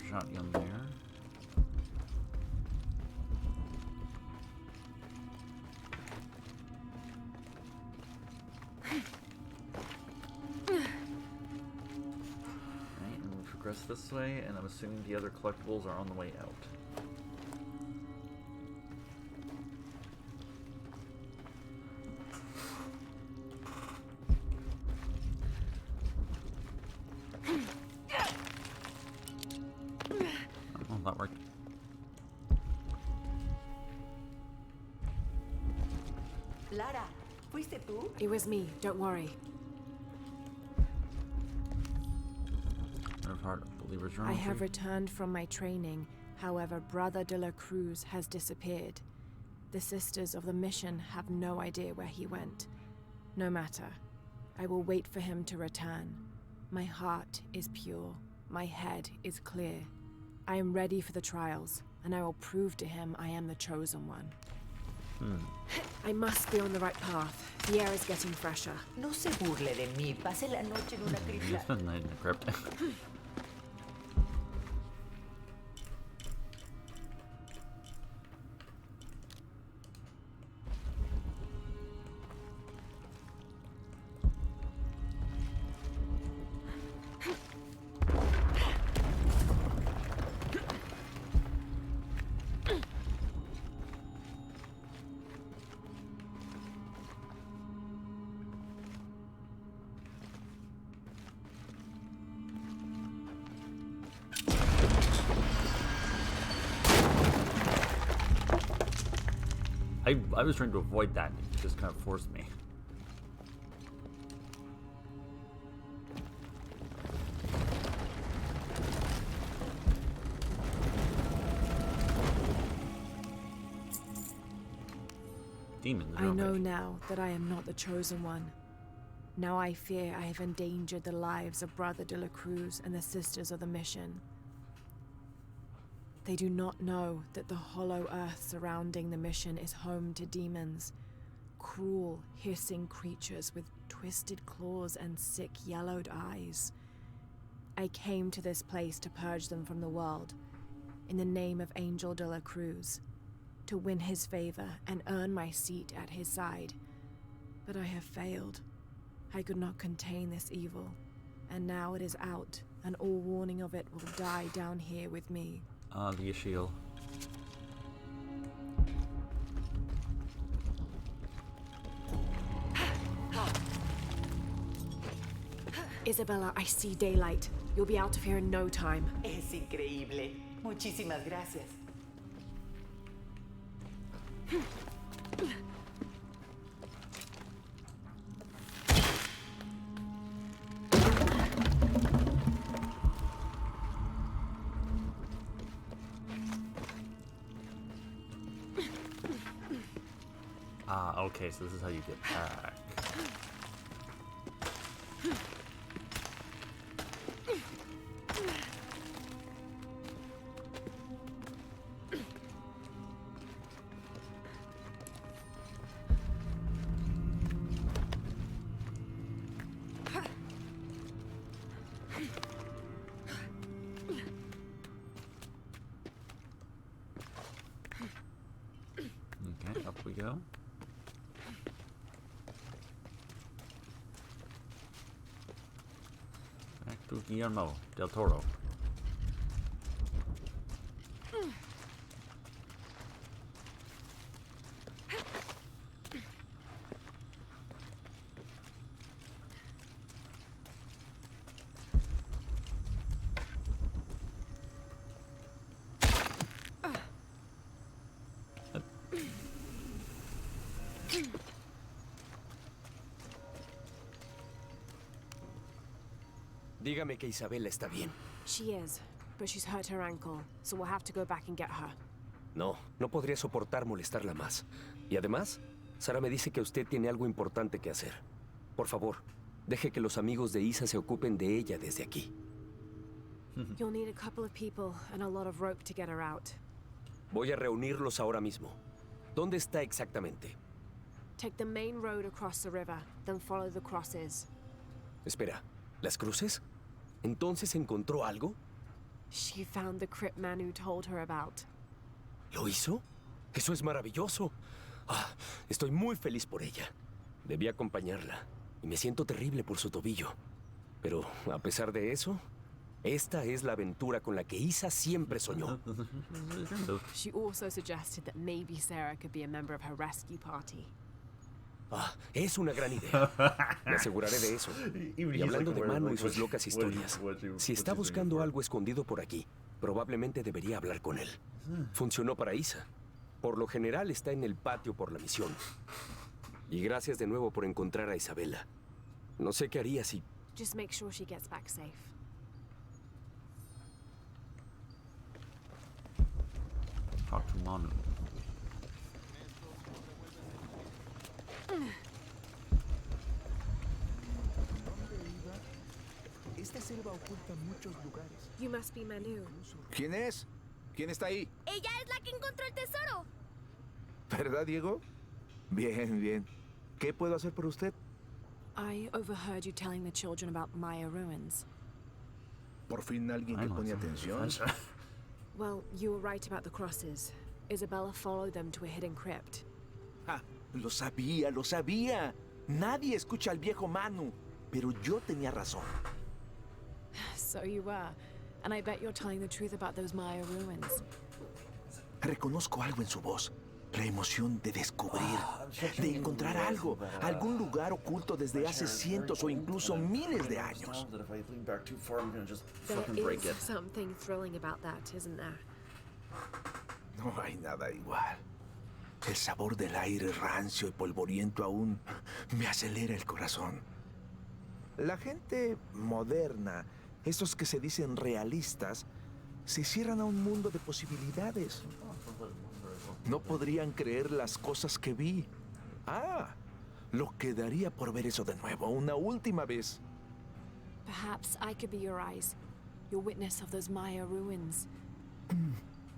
Shotgun there. Alright, and we'll progress this way, and I'm assuming the other collectibles are on the way out. That worked. Lara, ¿fuiste tú? It was me, don't worry. Believer's journal. I have returned from my training, however, Brother de la Cruz has disappeared. The Sisters of the Mission have no idea where he went. No matter. I will wait for him to return. My heart is pure. My head is clear. I am ready for the trials, and I will prove to him I am the chosen one. I must be on the right path. The air is getting fresher. No se burle de mí. Pasé la noche en una You cripta. spent the night in the crypt. I was trying to avoid that. It just kind of forced me. Demons. I know now that I am not the chosen one. Now I fear I have endangered the lives of Brother de la Cruz and the Sisters of the Mission. They do not know that the hollow earth surrounding the mission is home to demons. Cruel, hissing creatures with twisted claws and sick, yellowed eyes. I came to this place to purge them from the world, in the name of Angel de la Cruz, to win his favor and earn my seat at his side. But I have failed. I could not contain this evil, and now it is out, and all warning of it will die down here with me. The shield. Isabella, I see daylight. You'll be out of here in no time. Es increíble. Muchísimas gracias. Okay, so this is how you get back. Okay, up we go. Back to Guillermo del Toro. Dígame que Isabela está bien. She is, but she's hurt her ankle, so we'll have to go back and get her. No, no podría soportar molestarla más. Y además, Sara me dice que usted tiene algo importante que hacer. Por favor, deje que los amigos de Isa se ocupen de ella desde aquí. You'll need a couple of people and a lot of rope to get her out. Voy a reunirlos ahora mismo. ¿Dónde está exactamente? Take the main road across the river, then follow the crosses. Espera, ¿las cruces? ¿Entonces encontró algo? She found the crypt Manu told her about. ¿Lo hizo? Eso es maravilloso. Ah, estoy muy feliz por ella. Debí acompañarla, y me siento terrible por su tobillo. Pero, a pesar de eso, esta es la aventura con la que Isa siempre soñó. She also suggested that maybe Sarah could be a member of her rescue party. Ah, es una gran idea. Me aseguraré de eso. Y hablando de Manu y sus locas historias, si está buscando algo escondido por aquí, probablemente debería hablar con él. Funcionó para Isa. Por lo general está en el patio por la misión. Y gracias de nuevo por encontrar a Isabela. No sé qué haría si... Just make sure she gets back safe. Talk to Manu. Esta selva oculta muchos lugares. You must be Manu. ¿Quién es? ¿Quién está ahí? Ella es la que encontró el tesoro. ¿Verdad, Diego? Bien, bien. ¿Qué puedo hacer por usted? I overheard you telling the children about Maya ruins. Por fin alguien que pone atención. Well, you were right about the crosses. Isabella followed them to a hidden crypt. Ah, lo sabía, lo sabía. Nadie escucha al viejo Manu. Pero yo tenía razón. So you were. And I bet you're telling the truth about those Maya ruins. Reconozco algo en su voz. La emoción de descubrir, de encontrar algo, algún lugar oculto desde hace cientos o incluso miles de años. There is something thrilling about that, isn't there? No hay nada igual. El sabor del aire rancio y polvoriento aún me acelera el corazón. La gente moderna, esos que se dicen realistas, se cierran a un mundo de posibilidades. No podrían creer las cosas que vi. Lo que daría por ver eso de nuevo, una última vez. Perhaps I could be your eyes, your witness of those Maya ruins.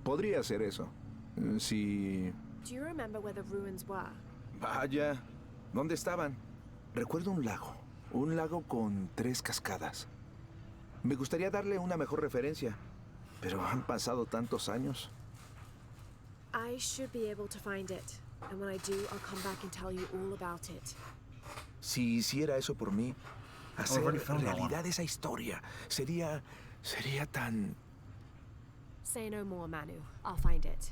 Podría ser eso. Si... Do you remember where the ruins were? Vaya, ¿dónde estaban? Recuerdo un lago con 3 cascadas. Me gustaría darle una mejor referencia, pero han pasado tantos años. I should be able to find it. And when I do, I'll come back and tell you all about it. Si hiciera eso por mí, hacer realidad esa historia sería tan... Say no more, Manu. I'll find it.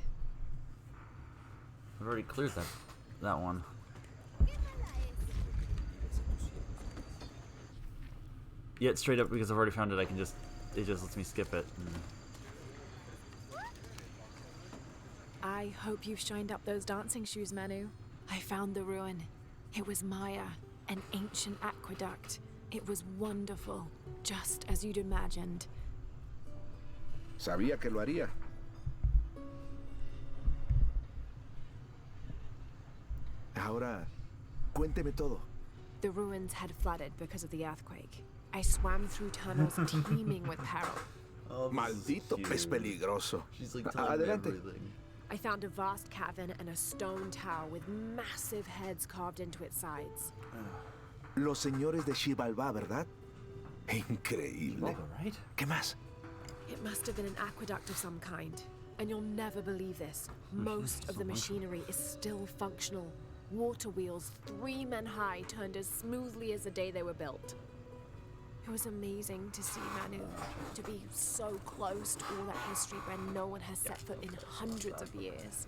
I've already cleared that one. Yeah, straight up because I've already found it. It just lets me skip it. I hope you've shined up those dancing shoes, Manu. I found the ruin. It was Maya, an ancient aqueduct. It was wonderful, just as you'd imagined. Sabía que lo haría. Ahora, cuénteme todo. The ruins had flooded because of the earthquake. I swam through tunnels teeming with peril. Oh, Maldito pez peligroso. She's like telling me everything. I found a vast cavern and a stone tower with massive heads carved into its sides. Los señores de Xibalbá, ¿verdad? Increíble. Right? ¿Qué más? It must have been an aqueduct of some kind. And you'll never believe this. Most of the machinery is still functional. Water wheels, 3 men high, turned as smoothly as the day they were built. It was amazing to see, Manu, to be so close to all that history where no one has set foot in hundreds of years.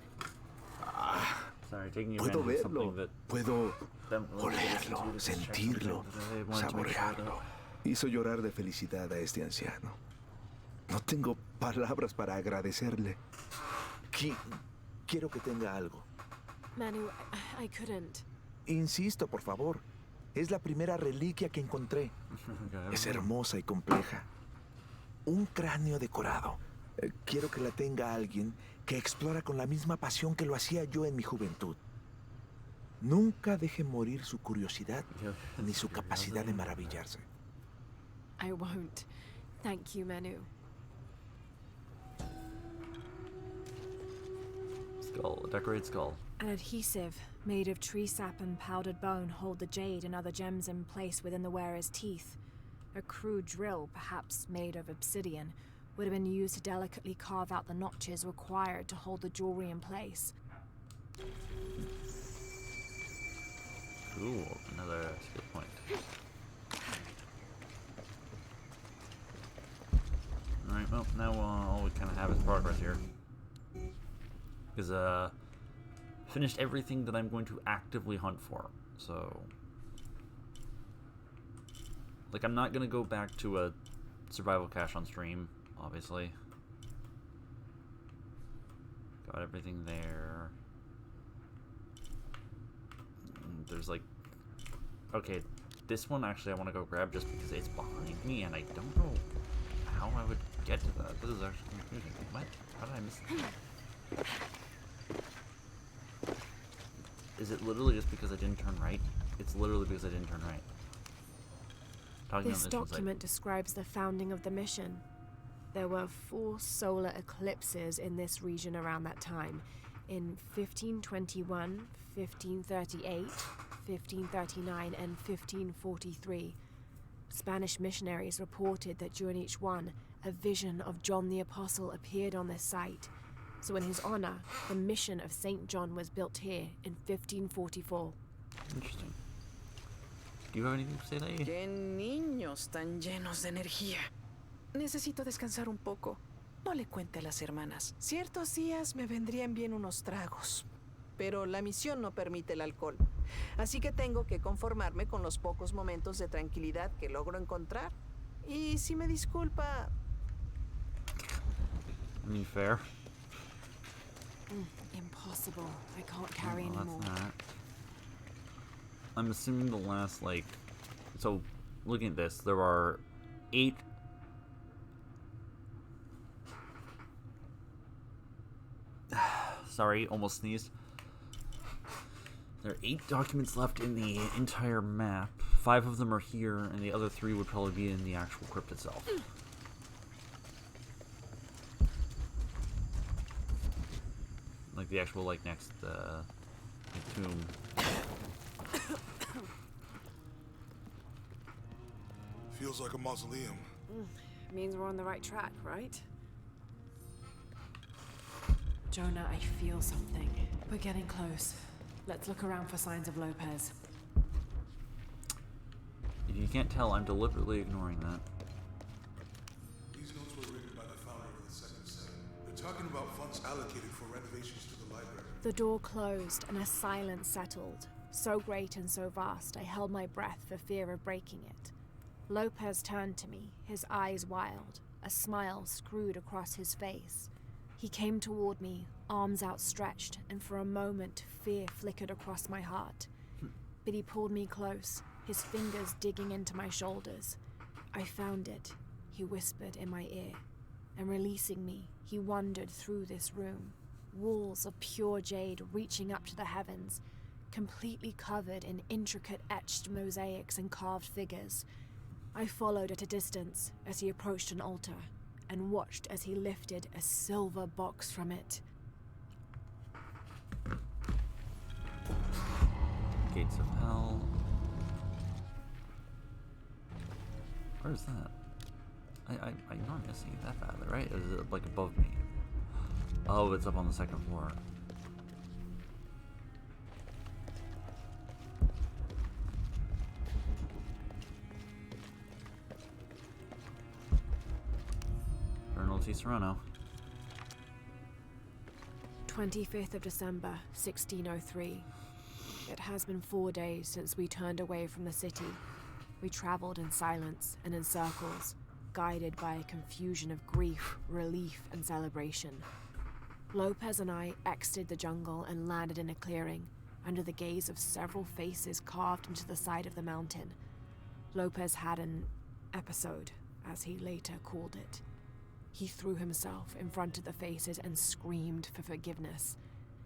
Sorry, taking Puedo advantage of verlo, something that puedo them olerlo, sentirlo, saborearlo. Hizo llorar de felicidad a este anciano. No tengo palabras para agradecerle. Quiero que tenga algo. Manu, I couldn't. Insisto, por favor. Es la primera reliquia que encontré. Es hermosa y compleja. Un cráneo decorado. Quiero que la tenga alguien que explora con la misma pasión que lo hacía yo en mi juventud. Nunca deje morir su curiosidad ni su capacidad de maravillarse. I won't. Thank you, Manu. Skull, a decorated skull. An adhesive made of tree sap and powdered bone hold the jade and other gems in place within the wearer's teeth. A crude drill, perhaps made of obsidian, would have been used to delicately carve out the notches required to hold the jewelry in place. Cool, another skill point. Alright, well, now all we kind of have is progress here. Because, finished everything that I'm going to actively hunt for, so... Like, I'm not gonna go back to a survival cache on stream, obviously. Got everything there. There's like... Okay, this one actually I want to go grab just because it's behind me, and I don't know how I would get to that. This is actually confusing. What? How did I miss that? Is it literally just because I didn't turn right? It's literally because I didn't turn right. This document describes the founding of the mission. There were 4 solar eclipses in this region around that time, in 1521, 1538, 1539, and 1543. Spanish missionaries reported that during each one, a vision of John the Apostle appeared on this site. So in his honor, the mission of St. John was built here in 1544. Interesting. Do you have anything to say, lady? ¡Qué niños tan llenos de energía! Necesito descansar un poco. No le cuente a las hermanas. Ciertos días me vendrían bien unos tragos. Pero la misión no permite el alcohol. Así que tengo que conformarme con los pocos momentos de tranquilidad que logro encontrar. Y si me disculpa... I mean, fair. Impossible. I can't carry anymore. Not. I'm assuming the last, like... So, looking at this, there are 8... Sorry, almost sneezed. There are 8 documents left in the entire map. 5 of them are here, and the other 3 would probably be in the actual crypt itself. Like the actual, like, next, tomb. Feels like a mausoleum. Means we're on the right track, right? Jonah, I feel something. We're getting close. Let's look around for signs of Lopez. If you can't tell, I'm deliberately ignoring that. These notes were written by the founder of the Second Set. They're talking about funds allocated for renovations to the library. The door closed and a silence settled. So great and so vast, I held my breath for fear of breaking it. Lopez turned to me, his eyes wild, a smile screwed across his face. He came toward me, arms outstretched, and for a moment fear flickered across my heart. But he pulled me close, his fingers digging into my shoulders. I found it, he whispered in my ear, and releasing me, he wandered through this room, walls of pure jade reaching up to the heavens, completely covered in intricate etched mosaics and carved figures. I followed at a distance as he approached an altar, and watched as he lifted a silver box from it. Gates of Hell. Where is that? I know I'm missing it that badly, right? Is it like above me? Oh, it's up on the second floor. Colonel T. Serrano. 25th of December, 1603. It has been 4 days since we turned away from the city. We traveled in silence and in circles, guided by a confusion of grief, relief, and celebration. Lopez and I exited the jungle and landed in a clearing, under the gaze of several faces carved into the side of the mountain. Lopez had an episode, as he later called it. He threw himself in front of the faces and screamed for forgiveness.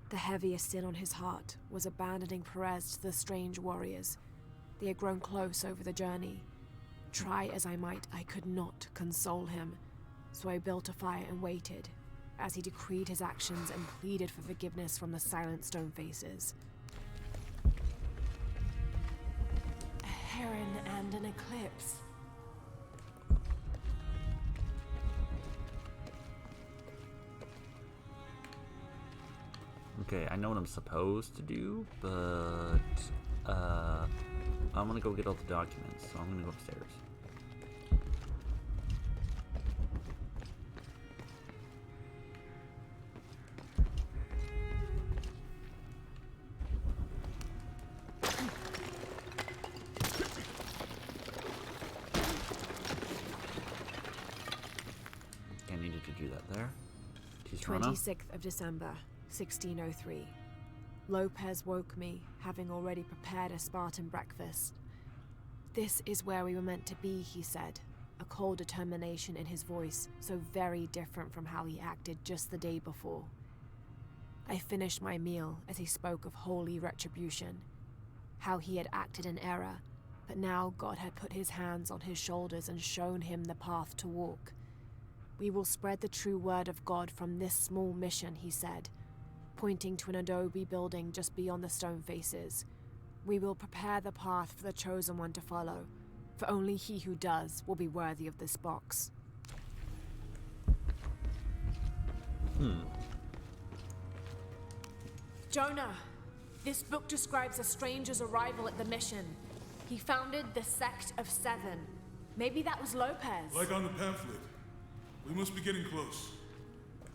The heaviest sin on his heart was abandoning Perez to the strange warriors. They had grown close over the journey. Try as I might, I could not console him, so I built a fire and waited, as he decreed his actions and pleaded for forgiveness from the silent stone faces. A heron and an eclipse. Okay, I know what I'm supposed to do, but I'm gonna go get all the documents, so I'm gonna go upstairs. I needed to do that there. 26th of December, 1603. Lopez woke me, having already prepared a Spartan breakfast. This is where we were meant to be, he said, a cold determination in his voice, so very different from how he acted just the day before. I finished my meal as he spoke of holy retribution, how he had acted in error, but now God had put his hands on his shoulders and shown him the path to walk. We will spread the true word of God from this small mission, he said, pointing to an adobe building just beyond the stone faces. We will prepare the path for the chosen one to follow, for only he who does will be worthy of this box. Jonah, this book describes a stranger's arrival at the mission. He founded the Sect of Seven. Maybe that was Lopez. Like on the pamphlet. We must be getting close.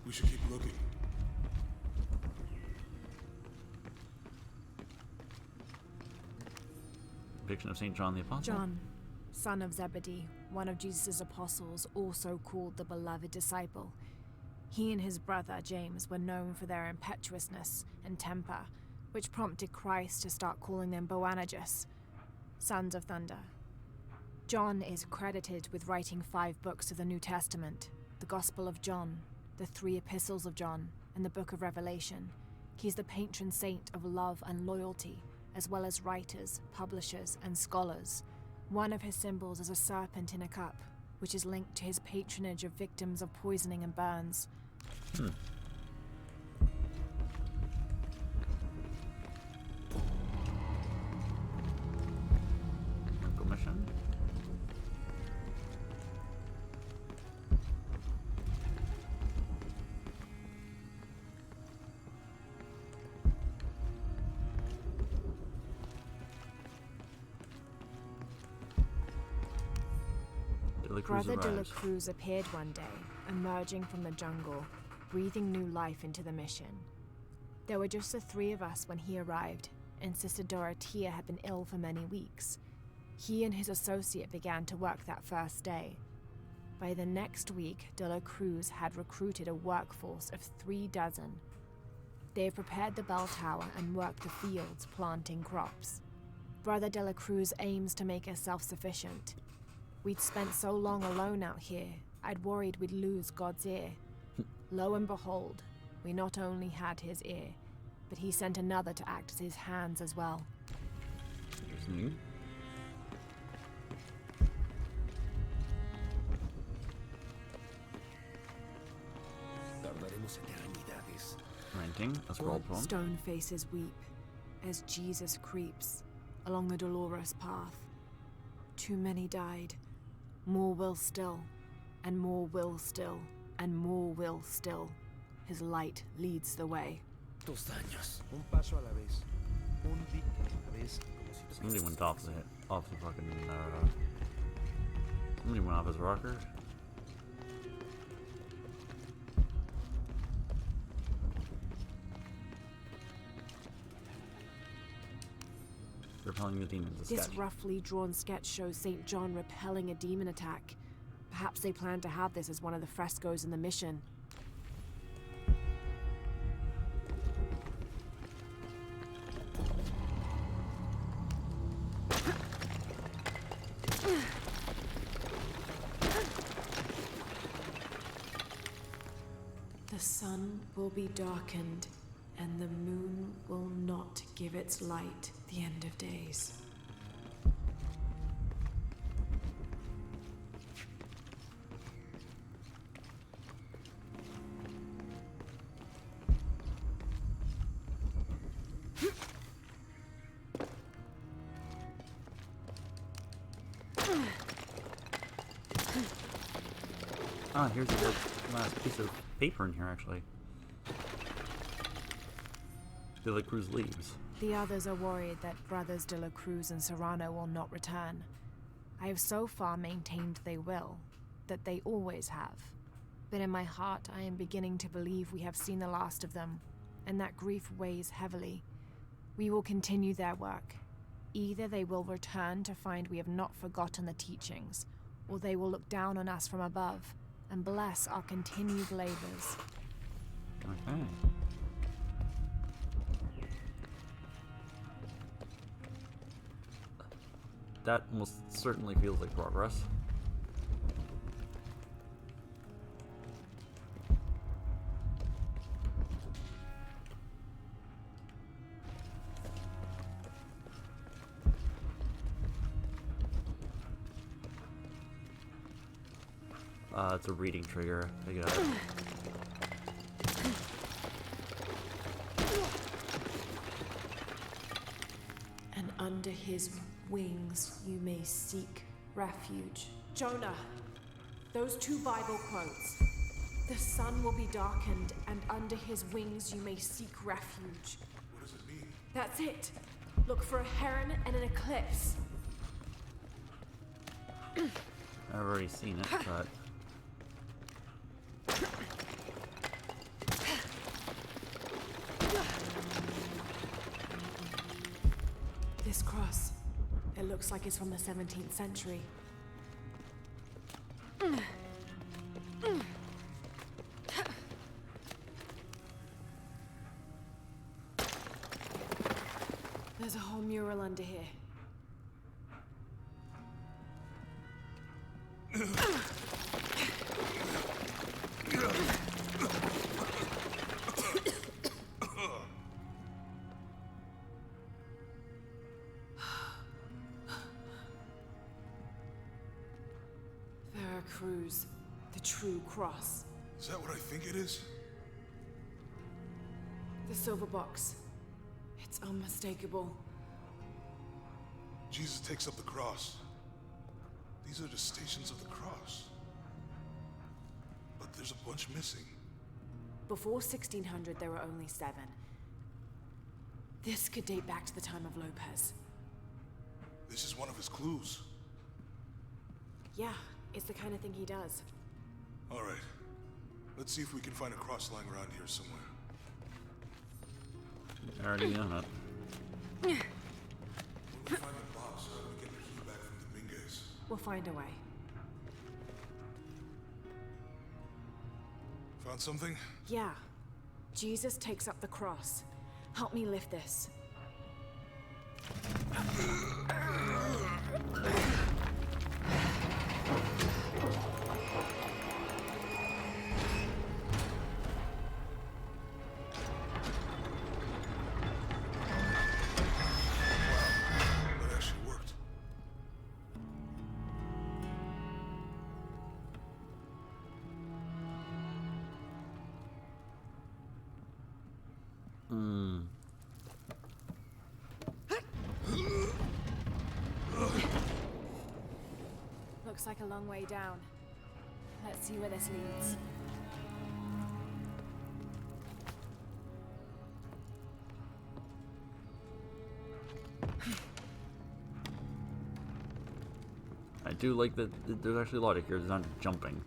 We should keep looking. Depiction of St. John the Apostle. John, son of Zebedee, one of Jesus' apostles, also called the beloved disciple. He and his brother, James, were known for their impetuousness and temper, which prompted Christ to start calling them Boanerges, sons of thunder. John is credited with writing 5 books of the New Testament, the Gospel of John, the 3 epistles of John, and the Book of Revelation. He's the patron saint of love and loyalty, as well as writers, publishers, and scholars. One of his symbols is a serpent in a cup, which is linked to his patronage of victims of poisoning and burns. Mission. Brother de la Cruz appeared one day, emerging from the jungle, breathing new life into the mission. There were just the 3 of us when he arrived, and Sister Dorothea had been ill for many weeks. He and his associate began to work that first day. By the next week, de la Cruz had recruited a workforce of 36. They have prepared the bell tower and worked the fields, planting crops. Brother de la Cruz aims to make us self-sufficient. We'd spent so long alone out here, I'd worried we'd lose God's ear. Lo and behold, we not only had his ear, but he sent another to act as his hands as well. Interesting. Renting a scroll poem. Stone faces weep as Jesus creeps along the dolorous path. Too many died. More will still, and more will still, and more will still. His light leads the way. 2 años. Un paso a la vez. Un día a la vez. Somebody went off the fucking somebody went off his rocker. Repelling the demons. This roughly drawn sketch shows St. John repelling a demon attack. Perhaps they plan to have this as one of the frescoes in the mission. The sun will be darkened, and the moon will not give its light the end of days. Ah, here's the last piece of paper in here, actually. De la Cruz leaves. The others are worried that brothers de la Cruz and Serrano will not return. I have so far maintained they will, that they always have. But in my heart, I am beginning to believe we have seen the last of them, and that grief weighs heavily. We will continue their work. Either they will return to find we have not forgotten the teachings, or they will look down on us from above and bless our continued labors. Okay. That most certainly feels like progress. It's a reading trigger. I got it. And under his wings you may seek refuge. Jonah, those 2 Bible quotes. The sun will be darkened, and under his wings you may seek refuge. What does it mean? That's it. Look for a heron and an eclipse. I've already seen it, but... This cross, it looks like it's from the 17th century. mural under here. Veracruz, the true cross. Is that what I think it is? The silver box. It's unmistakable. Jesus takes up the cross. These are the stations of the cross. But there's a bunch missing. Before 1600, there were only 7. This could date back to the time of Lopez. This is one of his clues. Yeah, it's the kind of thing he does. All right. Let's see if we can find a cross lying around here somewhere. I already know that. When we find the box, how do we get the key back from Dominguez? We'll find a way. Found something? Yeah. Jesus takes up the cross. Help me lift this. That actually worked. Looks like a long way down. Let's see where this leads. I do like that there's actually logic here. There's not jumping.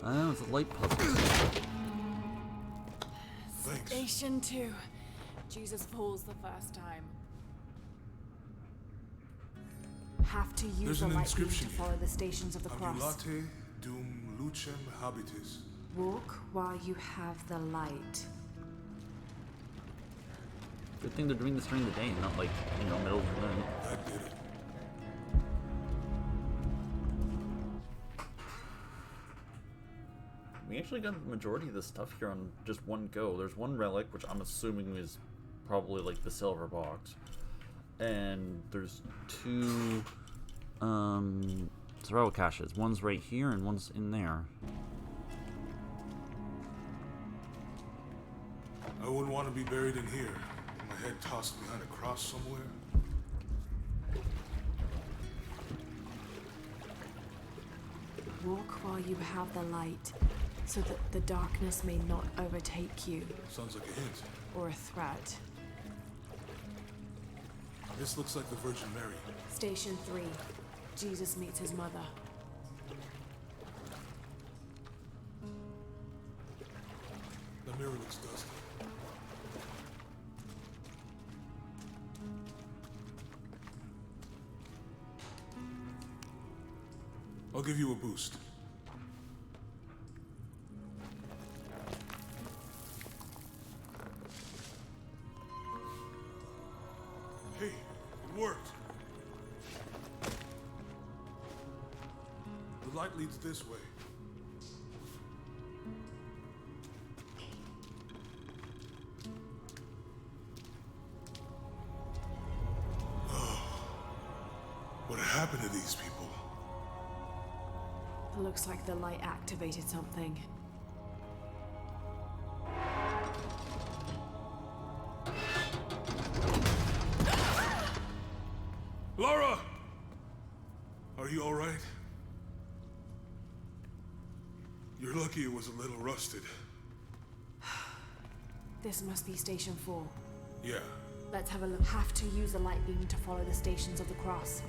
Oh, it's a light puzzle. Thanks. Station 2. Jesus falls the first time. Have to use There's the an light beam to inscription follow the stations of the cross. Ambulate dum lucem habitis. Walk while you have the light. Good thing they're doing this during the day, not like, you know, middle of the night. That did it. We actually got the majority of the stuff here on just one go. There's one relic, which I'm assuming is probably like the silver box. And there's 2 throw caches. One's right here and one's in there. I wouldn't want to be buried in here. My head tossed behind a cross somewhere. Walk while you have the light, so that the darkness may not overtake you, Sounds like a hint. or a threat. This looks like the Virgin Mary. Station 3. Jesus meets his mother. The mirror looks dusty. I'll give you a boost. Hey, it worked. The light leads this way. What happened to these people? Looks like the light activated something. Laura! Are you all right? You're lucky it was a little rusted. This must be Station 4. Yeah. Let's have a look. Have to use a light beam to follow the stations of the cross.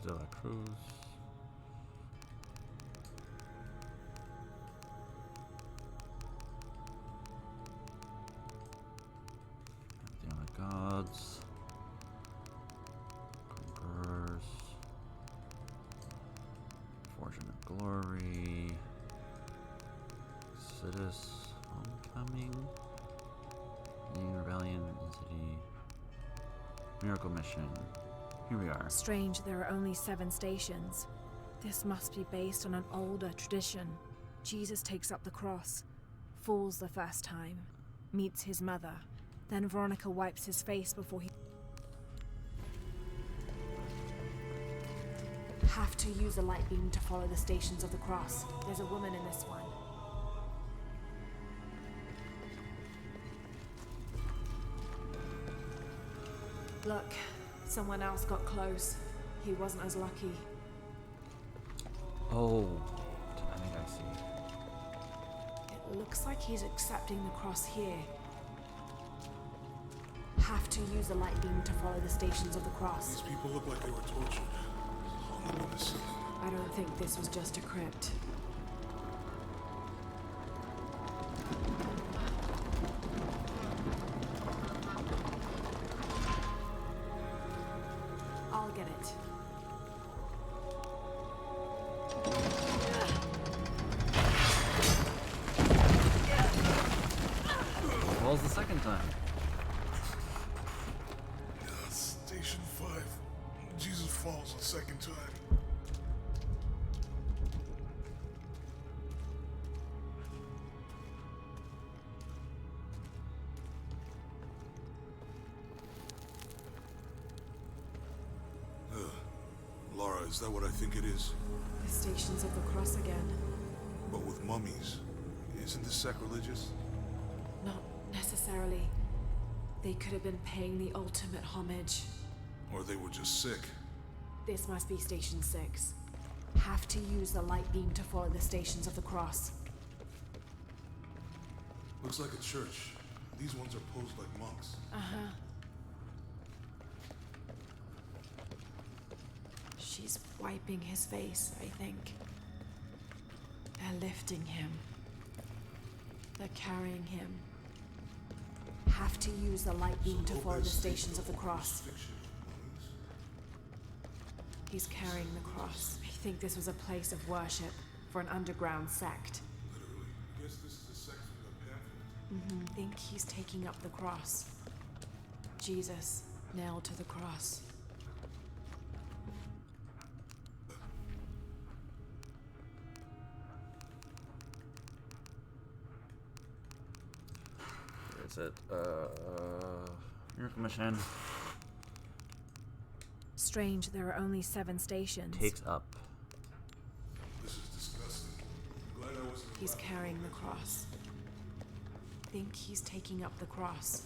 de la Cruz. Pantheon of Gods. Conquerors. Fortune of Glory. Exodus. Homecoming. Leading Rebellion. City. Miracle Mission. Here we are. Strange there are only 7 stations. This must be based on an older tradition. Jesus takes up the cross, falls the first time, meets his mother. Then Veronica wipes his face before he... Have to use a light beam to follow the stations of the cross. There's a woman in this one. Look, someone else got close. He wasn't as lucky. Oh, I think I see. It looks like he's accepting the cross here. Have to use a light beam to follow the stations of the cross. These people look like they were tortured. Hung up in the ceiling. I don't think this was just a crypt. I'll get it. Falls the second time. Station 5. Jesus falls the second time. Laura, is that what I think it is? The stations of the cross again. But with mummies. Isn't this sacrilegious? Not necessarily. They could have been paying the ultimate homage. Or they were just sick. This must be Station 6. Have to use the light beam to follow the stations of the cross. Looks like a church. These ones are posed like monks. Uh-huh. She's wiping his face, I think. They're lifting him. They're carrying him. Have to use the light beam to follow the stations of the cross. He's carrying the cross. I think this was a place of worship for an underground sect. Literally. Guess this is a sect from the pamphlet. Think he's taking up the cross. Jesus, nailed to the cross. Where is it? Miracle Mission. Strange, there are only 7 stations. Takes up. This is disgusting. I'm glad I wasn't. He's carrying the cross. Think he's taking up the cross.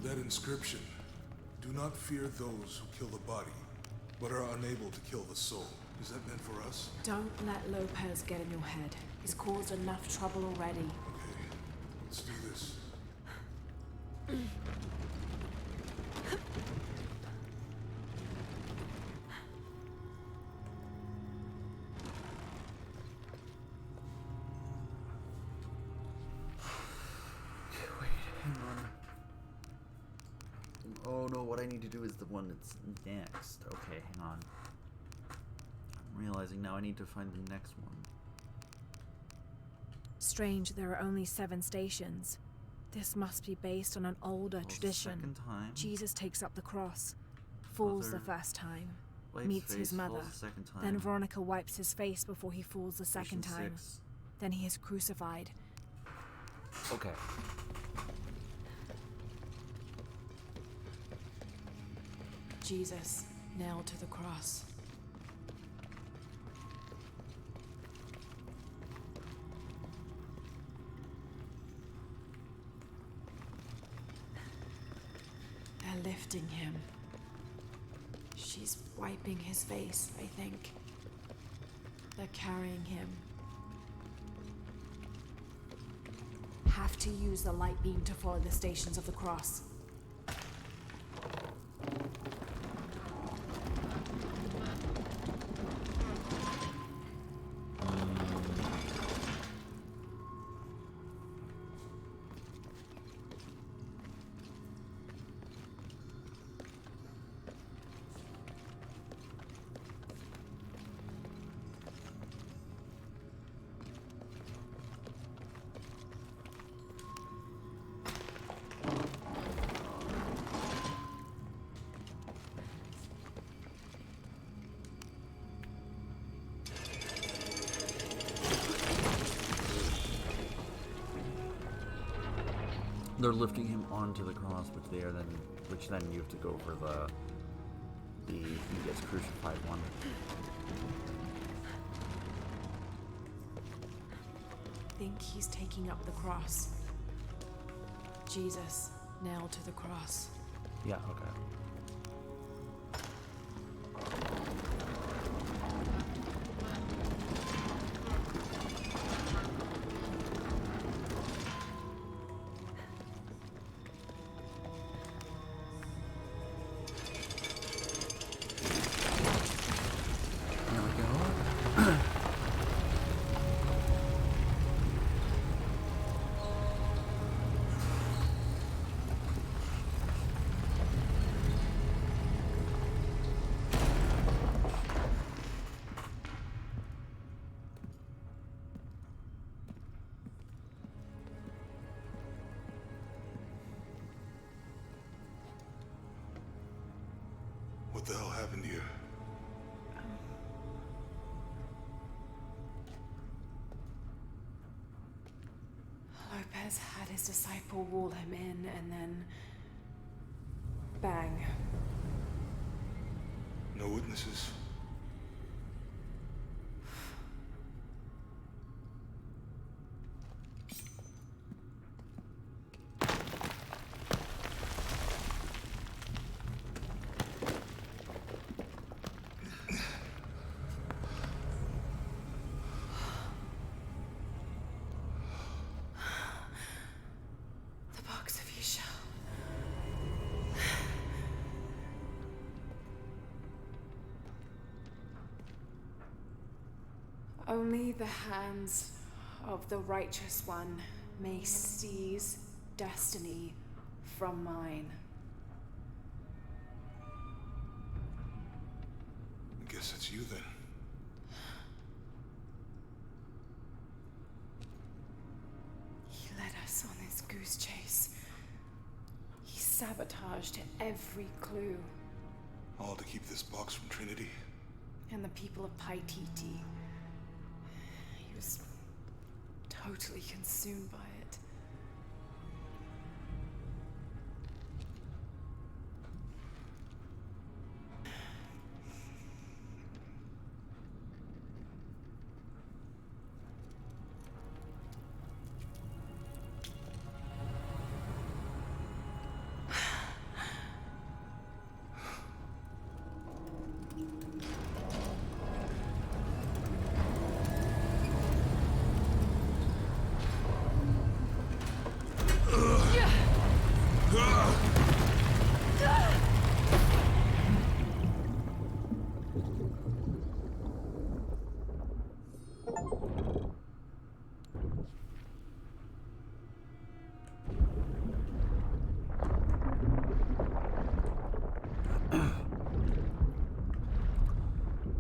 That inscription. Do not fear those who kill the body, but are unable to kill the soul. Is that meant for us? Don't let Lopez get in your head. He's caused enough trouble already. Okay, let's do this. Oh no, what I need to do is the one that's next. Okay, hang on. I'm realizing now I need to find the next one. Strange, there are only 7 stations. This must be based on an older tradition. Second time. Jesus takes up the cross, falls the Mother first time, wipes meets his face, mother. falls the second time. Then Veronica wipes his face before he falls the second Station time. 6. Then he is crucified. Okay. Jesus, nailed to the cross. They're lifting him. She's wiping his face, I think. They're carrying him. Have to use the light beam to follow the stations of the cross. They're lifting him onto the cross, which then you have to go for the he gets crucified one. I think he's taking up the cross. Jesus nailed to the cross. Yeah, okay. What the hell happened here? Lopez had his disciple wall him in, and then... bang. No witnesses? Only the hands of the righteous one may seize destiny from mine. I guess it's you then. He led us on this goose chase. He sabotaged every clue. All to keep this box from Trinity? And the people of Paititi. He was totally consumed by it.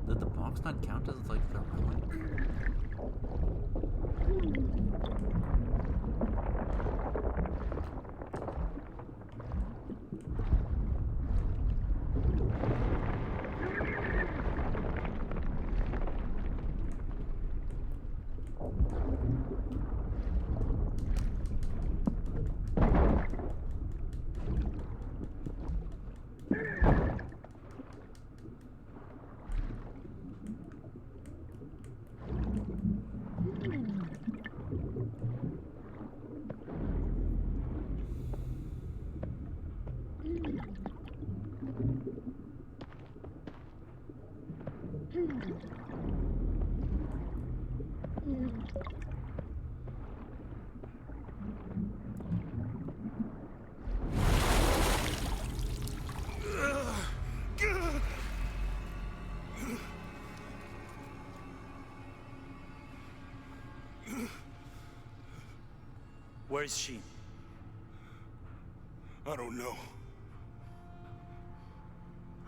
Did the box not count as like the relic? Where is she? I don't know.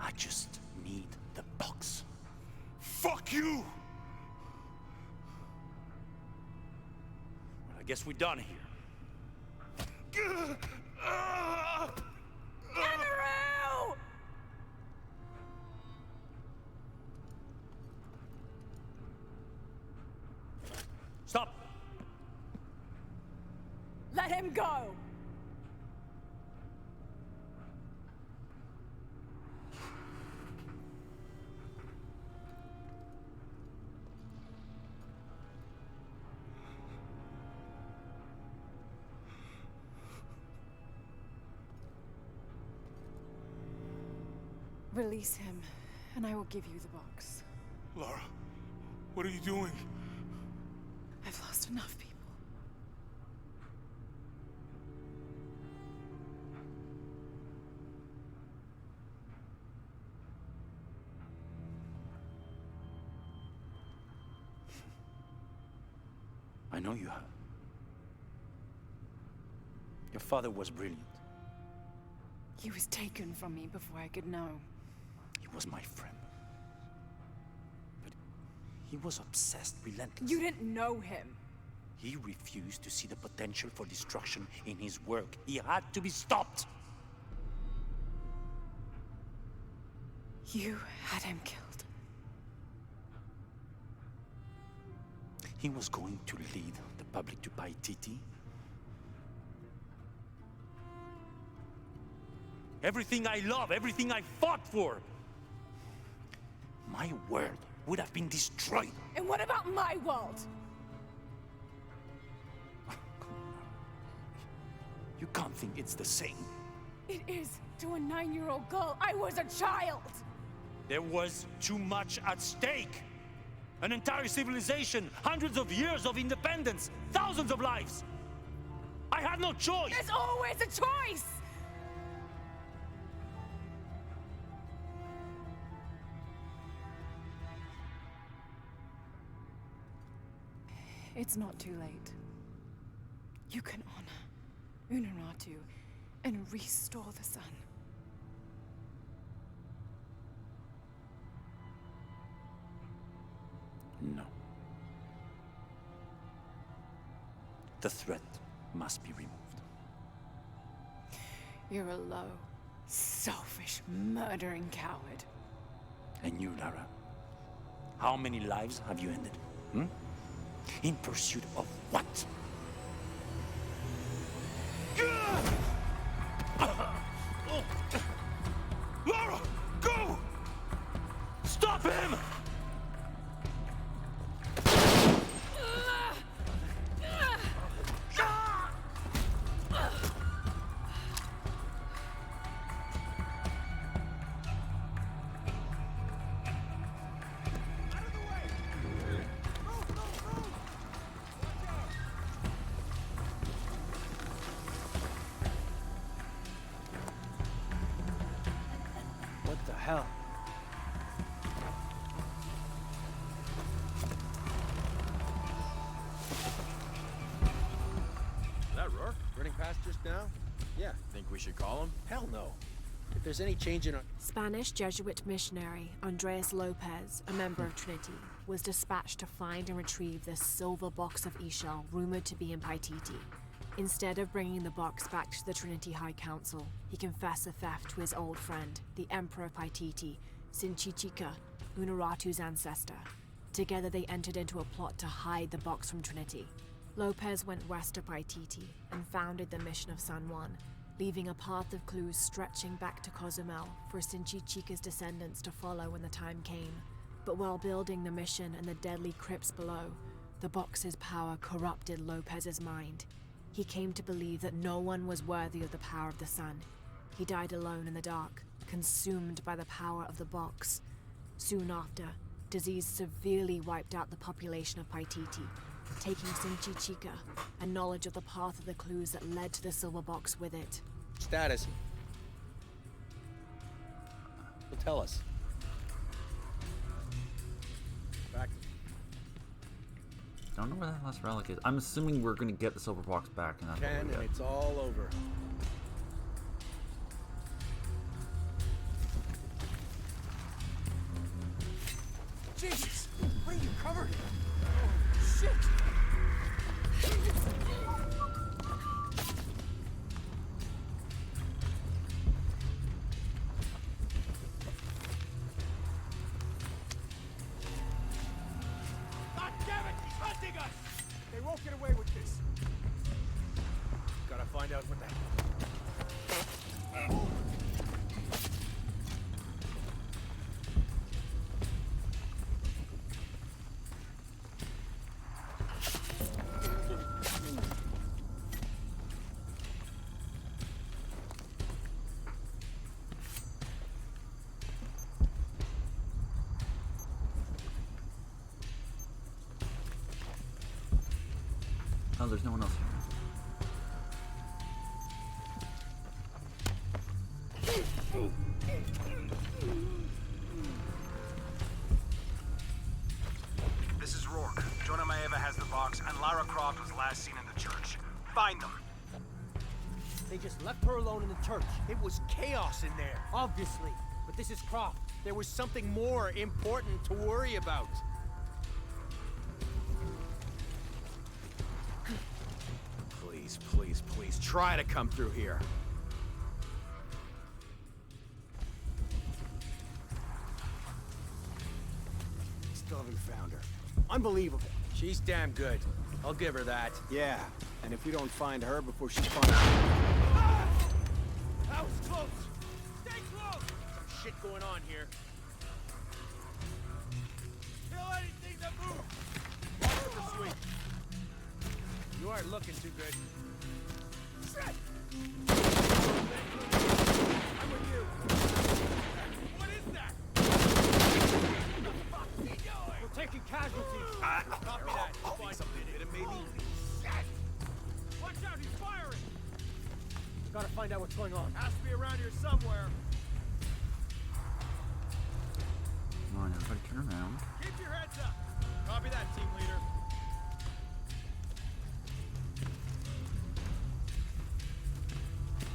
I just need the box. Fuck you! Well, I guess we're done here. Amaru! Stop! Let him go! Release him, and I will give you the box. Lara, what are you doing? I've lost enough people. I know you have. Your father was brilliant. He was taken from me before I could know. He was my friend. But he was obsessed, relentless. You didn't know him. He refused to see the potential for destruction in his work. He had to be stopped. You had him killed. He was going to lead the public to Paititi. Everything I love, everything I fought for. My world would have been destroyed. And what about my world? You can't think it's the same. It is to a 9-year-old girl. I was a child. There was too much at stake. An entire civilization, hundreds of years of independence, thousands of lives. I had no choice. There's always a choice. It's not too late. You can honor Unuratu and restore the sun. No. The threat must be removed. You're a low, selfish, murdering coward. And you, Lara? How many lives have you ended? Hmm? In pursuit of what? Lara! Go! Stop him! What the hell? Is that Rourke running past just now? Yeah. Think we should call him? Hell no. If there's any change in our... Spanish Jesuit missionary Andres Lopez, a member of Trinity, was dispatched to find and retrieve the silver box of Ishal rumored to be in Paititi. Instead of bringing the box back to the Trinity High Council, he confessed the theft to his old friend, the Emperor of Paititi, Sinchichika, Unuratu's ancestor. Together they entered into a plot to hide the box from Trinity. Lopez went west of Paititi and founded the mission of San Juan, leaving a path of clues stretching back to Cozumel for Sinchichika's descendants to follow when the time came. But while building the mission and the deadly crypts below, the box's power corrupted Lopez's mind. He came to believe that no one was worthy of the power of the sun. He died alone in the dark, consumed by the power of the box. Soon after, disease severely wiped out the population of Paititi, taking Sinchichika and knowledge of the path of the clues that led to the silver box with it. Status. Well, tell us. Back. Don't know where that last relic is. I'm assuming we're gonna get the silver box back, and that's what And we get. it's all over. Jesus! What are you covered in? Oh, shit! God damn it! He's hunting us! They won't get away with this. Gotta find out what the... Oh, there's no one else here. This is Rourke. Jonah Maeva has the box, and Lara Croft was last seen in the church. Find them. They just left her alone in the church. It was chaos in there, obviously. But this is Croft. There was something more important to worry about. Please, please, please, try to come through here. Still haven't found her. Unbelievable. She's damn good. I'll give her that. Yeah, and if we don't find her before she's found... Ah! That was close! Stay close! Some shit going on here. Kill anything that moves! Watch for the sweep. You aren't looking too good. Shit! I'm with you. What is that? What the fuck? We're taking casualties. Copy that. Find something in it, maybe. Shit! Watch out, he's firing! Gotta find out what's going on. Has to be around here somewhere. Come on, everybody turn around. Keep your heads up. Copy that, team leader.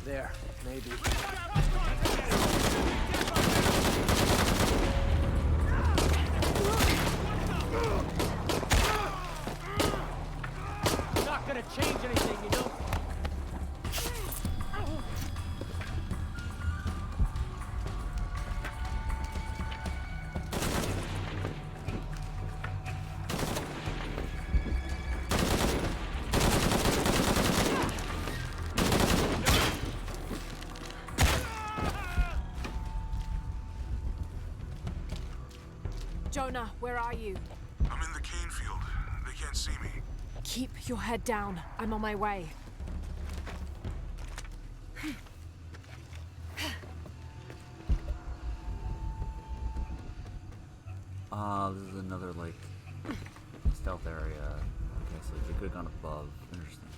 There, maybe. Not gonna change anything, you know? Jonah, where are you? I'm in the cane field. They can't see me. Keep your head down. I'm on my way. This is another, like, stealth area. Okay, so they could have gone above. Interesting.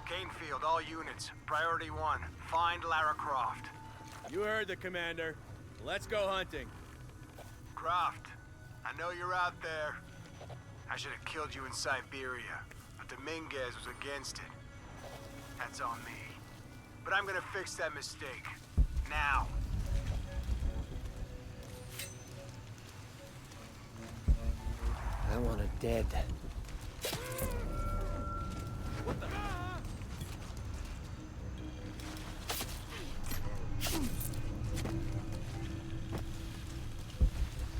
Canefield, all units. Priority 1. Find Lara Croft. You heard the commander. Let's go hunting. Croft, I know you're out there. I should have killed you in Siberia, but Dominguez was against it. That's on me. But I'm gonna fix that mistake. Now. I want her dead. What the?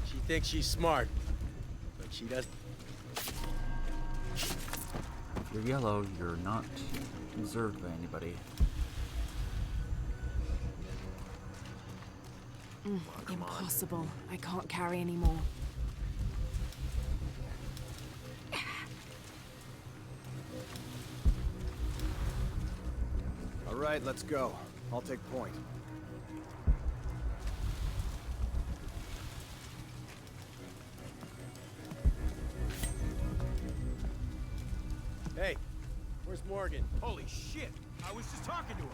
She thinks she's smart, but she doesn't. If you're yellow, you're not observed by anybody. Impossible. I can't carry anymore. All right, let's go. I'll take point. Hey, where's Morgan? Holy shit! I was just talking to him.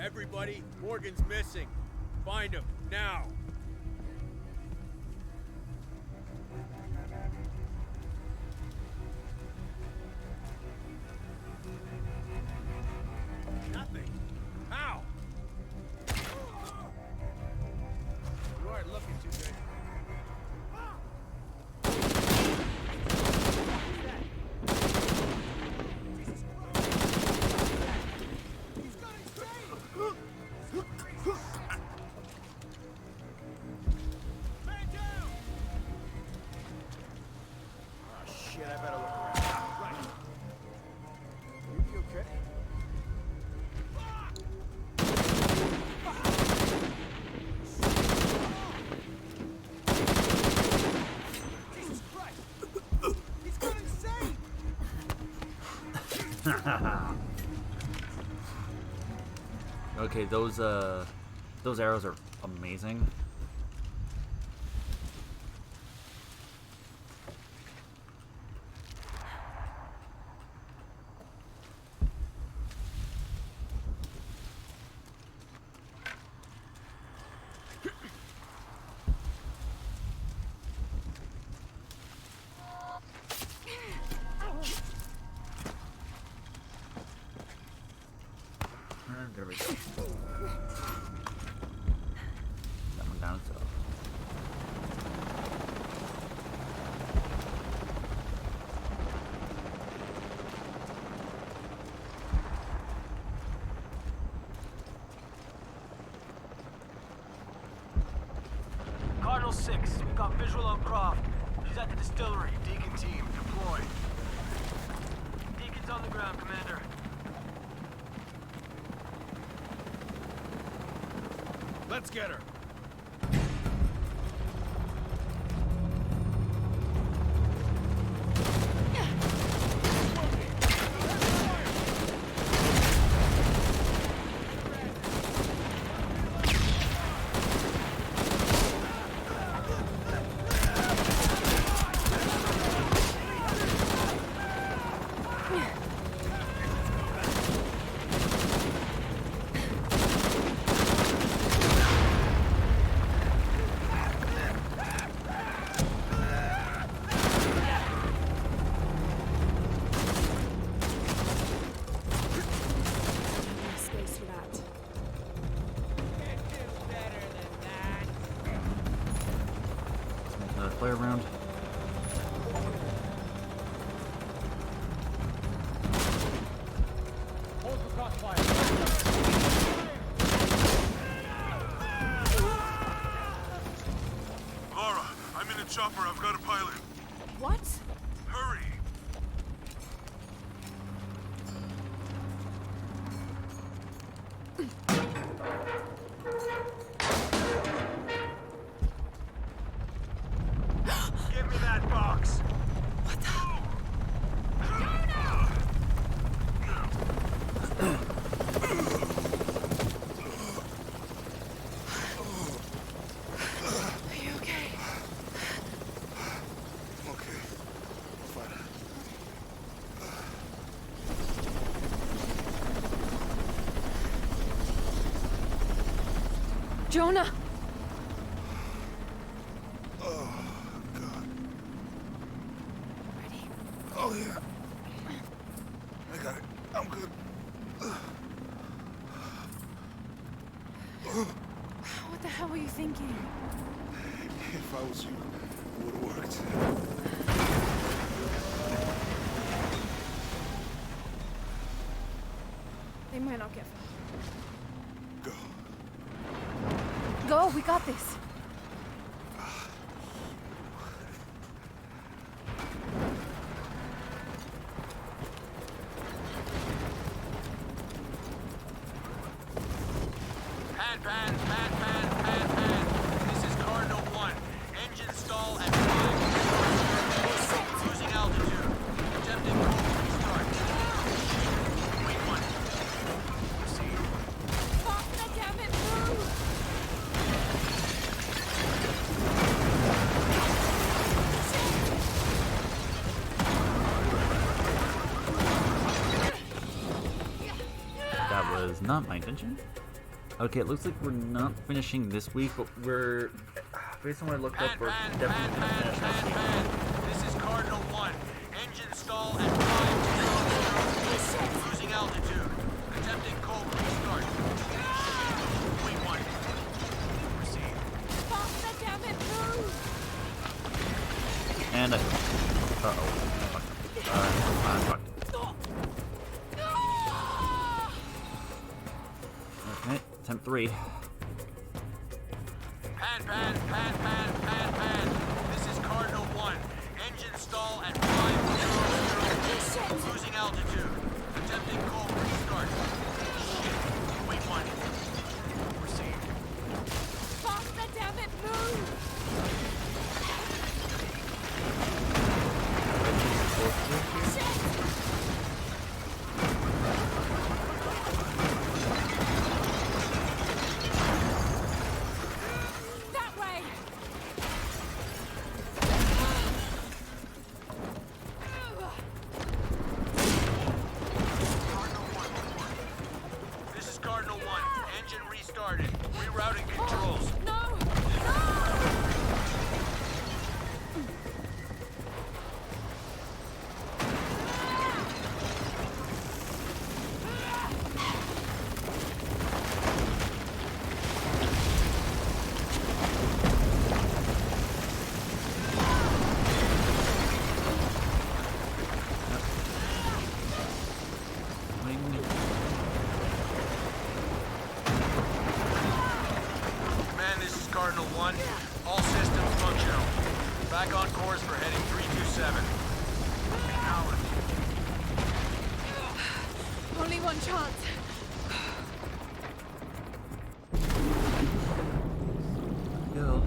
Everybody, Morgan's missing. Find him, now! Nothing. How? You aren't looking too good. Shit, I better look around. Right. You be okay? Jesus Christ! He's gone insane! Okay, those arrows are amazing. There we go. That one down itself. Cardinal 6, we got visual on Croft. He's at the distillery. Deacon team, deploy. Deacon's on the ground, Commander. Let's get her. Play around. Hold for crossfire. Lara, I'm in a chopper. I've got a pilot. What? Hurry. Give me that box. What the? Are you okay? Okay. Fine. Jonah! Oh, yeah. I got it. I'm good. What the hell were you thinking? If I was you, it would have worked. They might not get far. Go. Go, we got this. Pan. This is Cardinal 1. Engine stall at 5. Losing altitude. Attempting cold restart. Wait 1. Proceed. Faster, damn it, move! That was not my intention. Okay, it looks like we're not finishing this week, but we're, based on what I looked up, we're definitely going to finish next week. This is Cardinal 1. Engine stall at 5. Losing altitude. Attempting cold restart. Wait 1. Proceed. Faster, damn it, move! And I fucked. Uh-oh. I'm fucked. Okay, attempt 3. Pan. This is Cardinal 1. Engine stall at 5. Losing altitude. Attempting cold restart. Shit. Wait 1. Proceed. Faster, damn it, move! for heading 327. Acknowledge. Only one chance. Go.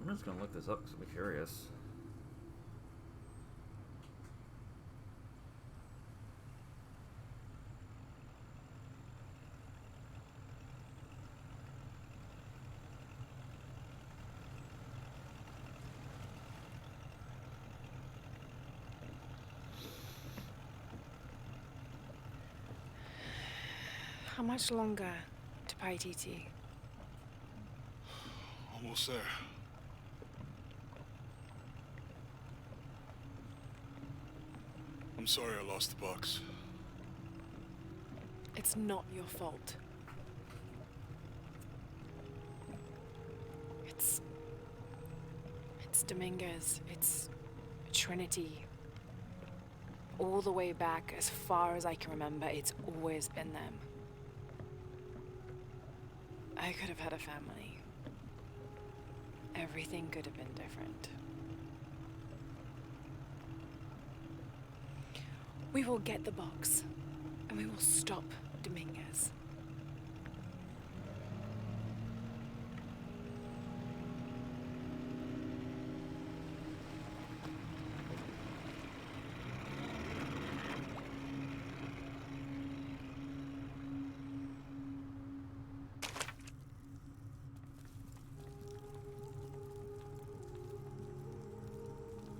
I'm just gonna look this up because I'm curious. How much longer to Paititi? Almost there. I'm sorry I lost the box. It's not your fault. It's Dominguez. It's Trinity. All the way back, as far as I can remember, it's always been them. I could have had a family. Everything could have been different. We will get the box, and we will stop Dominguez.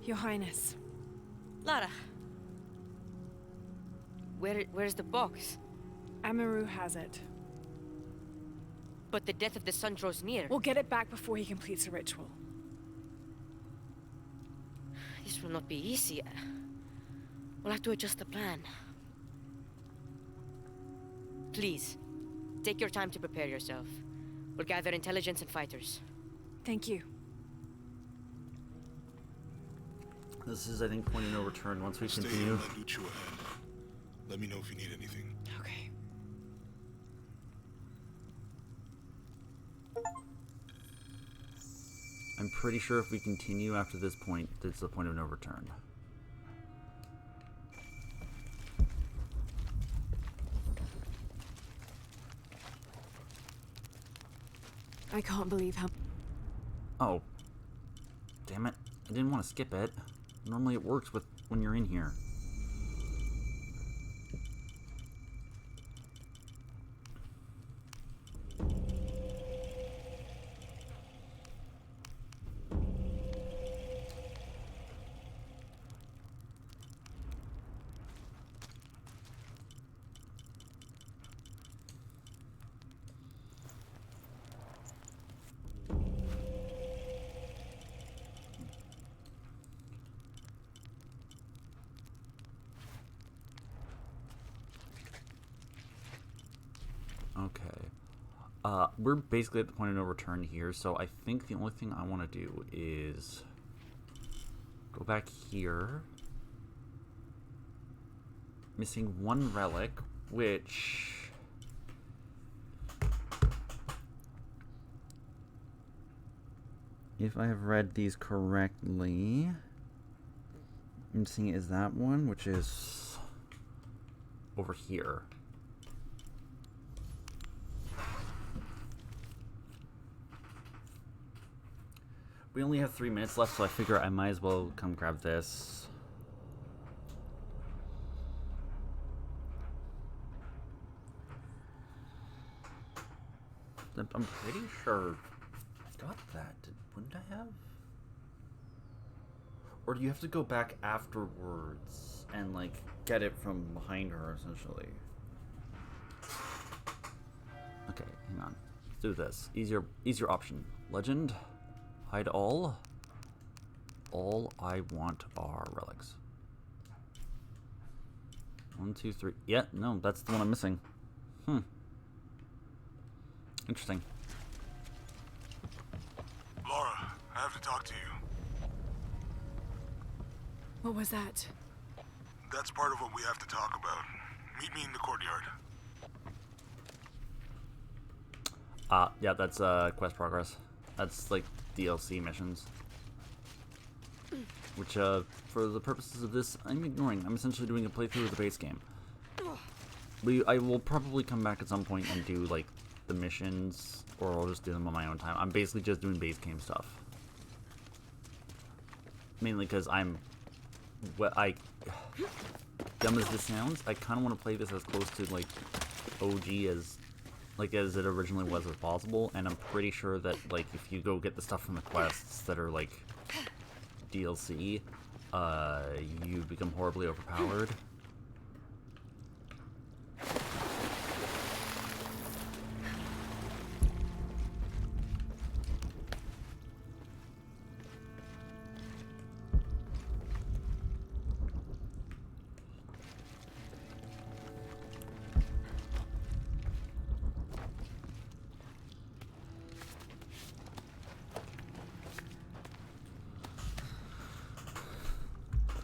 Your Highness. Lara. Where's the box? Amaru has it. But the death of the sun draws near. We'll get it back before he completes the ritual. This will not be easy. We'll have to adjust the plan. Please, take your time to prepare yourself. We'll gather intelligence and fighters. Thank you. This is, I think, point of no return once we Stay continue. in that Luchua hand. Let me know if you need anything. Okay. I'm pretty sure if we continue after this point, it's the point of no return. I can't believe how... Oh. Damn it. I didn't want to skip it. Normally it works with when you're in here. Okay. We're basically at the point of no return here, so I think the only thing I want to do is go back here. Missing one relic, which... if I have read these correctly, missing is that one, which is over here. We only have 3 minutes left, so I figure I might as well come grab this. I'm pretty sure I got that. Wouldn't I have? Or do you have to go back afterwards and, like, get it from behind her, essentially? Okay, hang on. Let's do this. Easier option. Legend. Hide all. all I want are relics. 1, 2, 3. Yeah, no, that's the one I'm missing. Interesting. Laura, I have to talk to you. What was that? That's part of what we have to talk about. Meet me in the courtyard. Yeah, that's quest progress. That's like DLC missions. Which, for the purposes of this, I'm ignoring. I'm essentially doing a playthrough of the base game. I will probably come back at some point and do, like, the missions, or I'll just do them on my own time. I'm basically just doing base game stuff. Mainly because I'm... dumb as this sounds, I kind of want to play this as close to, like, OG as it originally was as possible, and I'm pretty sure that, like, if you go get the stuff from the quests that are, like, DLC, you become horribly overpowered.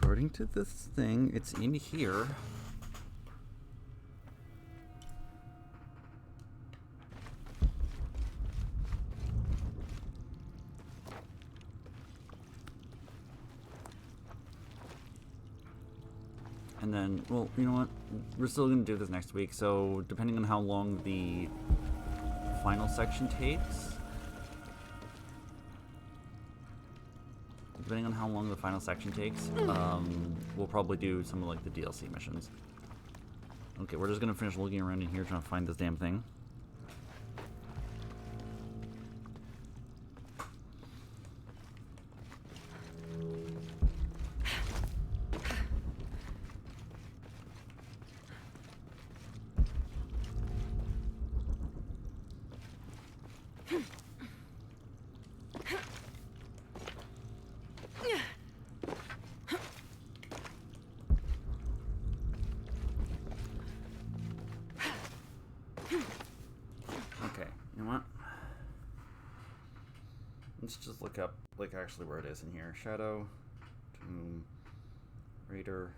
According to this thing, it's in here. And then, well, you know what? We're still going to do this next week, so depending on how long the final section takes... Depending on how long the final section takes, we'll probably do some of, like, the DLC missions. Okay, we're just gonna finish looking around in here trying to find this damn thing. Let's just look up, like, actually where it is in here. Shadow, Tomb, Raider.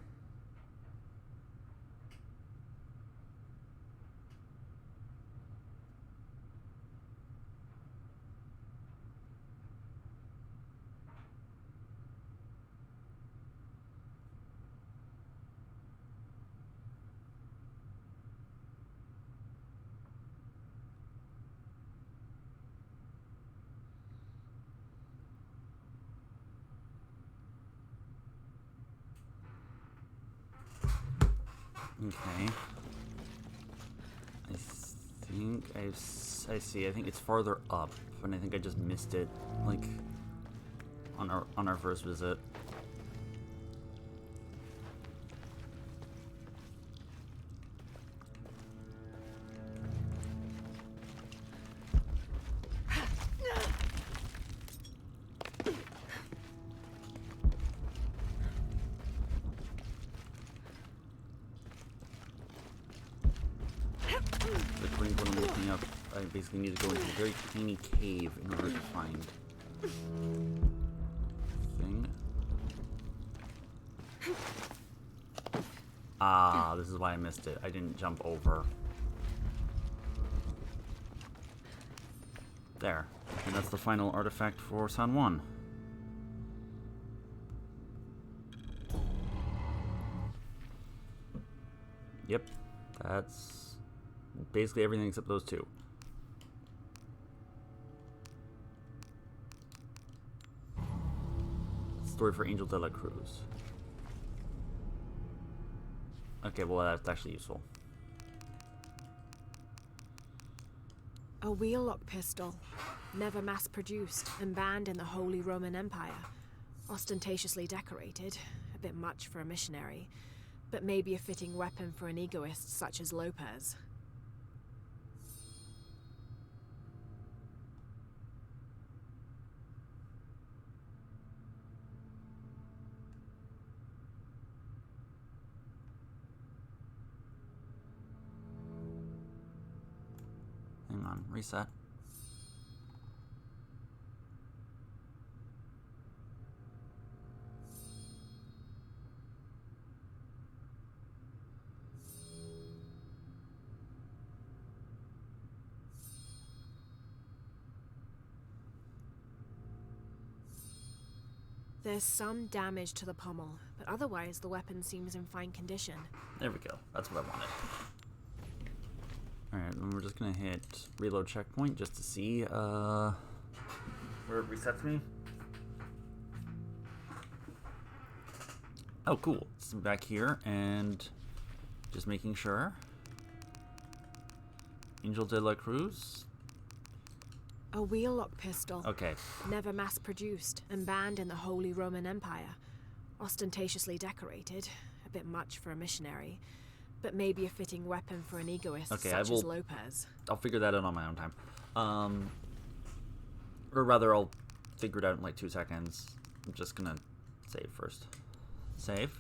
Okay. I see. I think it's farther up, and I think I just missed it, like, on our first visit. Basically need to go into a very tiny cave in order to find thing. Ah, this is why I missed it. I didn't jump over. There. And that's the final artifact for San Juan. Yep. That's basically everything except those two. Story for Angel de la Cruz. Okay, well, that's actually useful. A wheel-lock pistol, never mass-produced and banned in the Holy Roman Empire. Ostentatiously decorated, a bit much for a missionary, but maybe a fitting weapon for an egoist such as Lopez. reset. There's some damage to the pommel, but otherwise the weapon seems in fine condition. There we go. That's what I wanted. Alright, then we're just gonna hit reload checkpoint just to see where it resets me. Oh, cool. It's back here and just making sure. Angel de la Cruz. A wheel-lock pistol. Okay. Never mass-produced and banned in the Holy Roman Empire. Ostentatiously decorated. A bit much for a missionary. But maybe a fitting weapon for an egoist such as Lopez. I'll figure that out on my own time. Or rather, I'll figure it out in like 2 seconds. I'm just gonna save first. Save.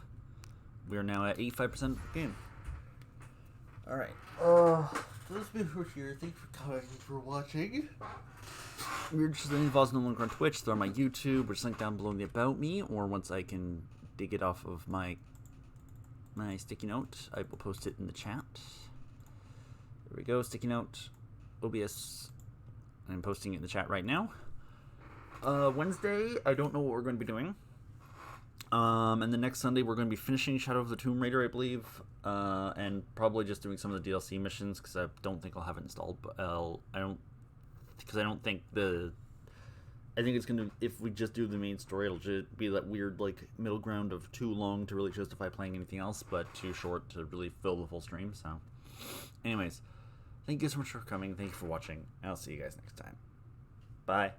We are now at 85% game. Alright. Those people here, thanks for coming, for watching. We're just involved no longer on Twitch, they're on my YouTube, which is linked down below in the About Me, or once I can dig it off of my sticky note, I will post it in the chat. There we go, sticky note, OBS. I'm posting it in the chat right now. Wednesday, I don't know what we're going to be doing. And the next Sunday, we're going to be finishing Shadow of the Tomb Raider, I believe. And probably just doing some of the DLC missions, because I don't think I'll have it installed. But I think it's going to, if we just do the main story, it'll just be that weird, like, middle ground of too long to really justify playing anything else, but too short to really fill the full stream, so. Anyways, thank you so much for coming, thank you for watching, and I'll see you guys next time. Bye.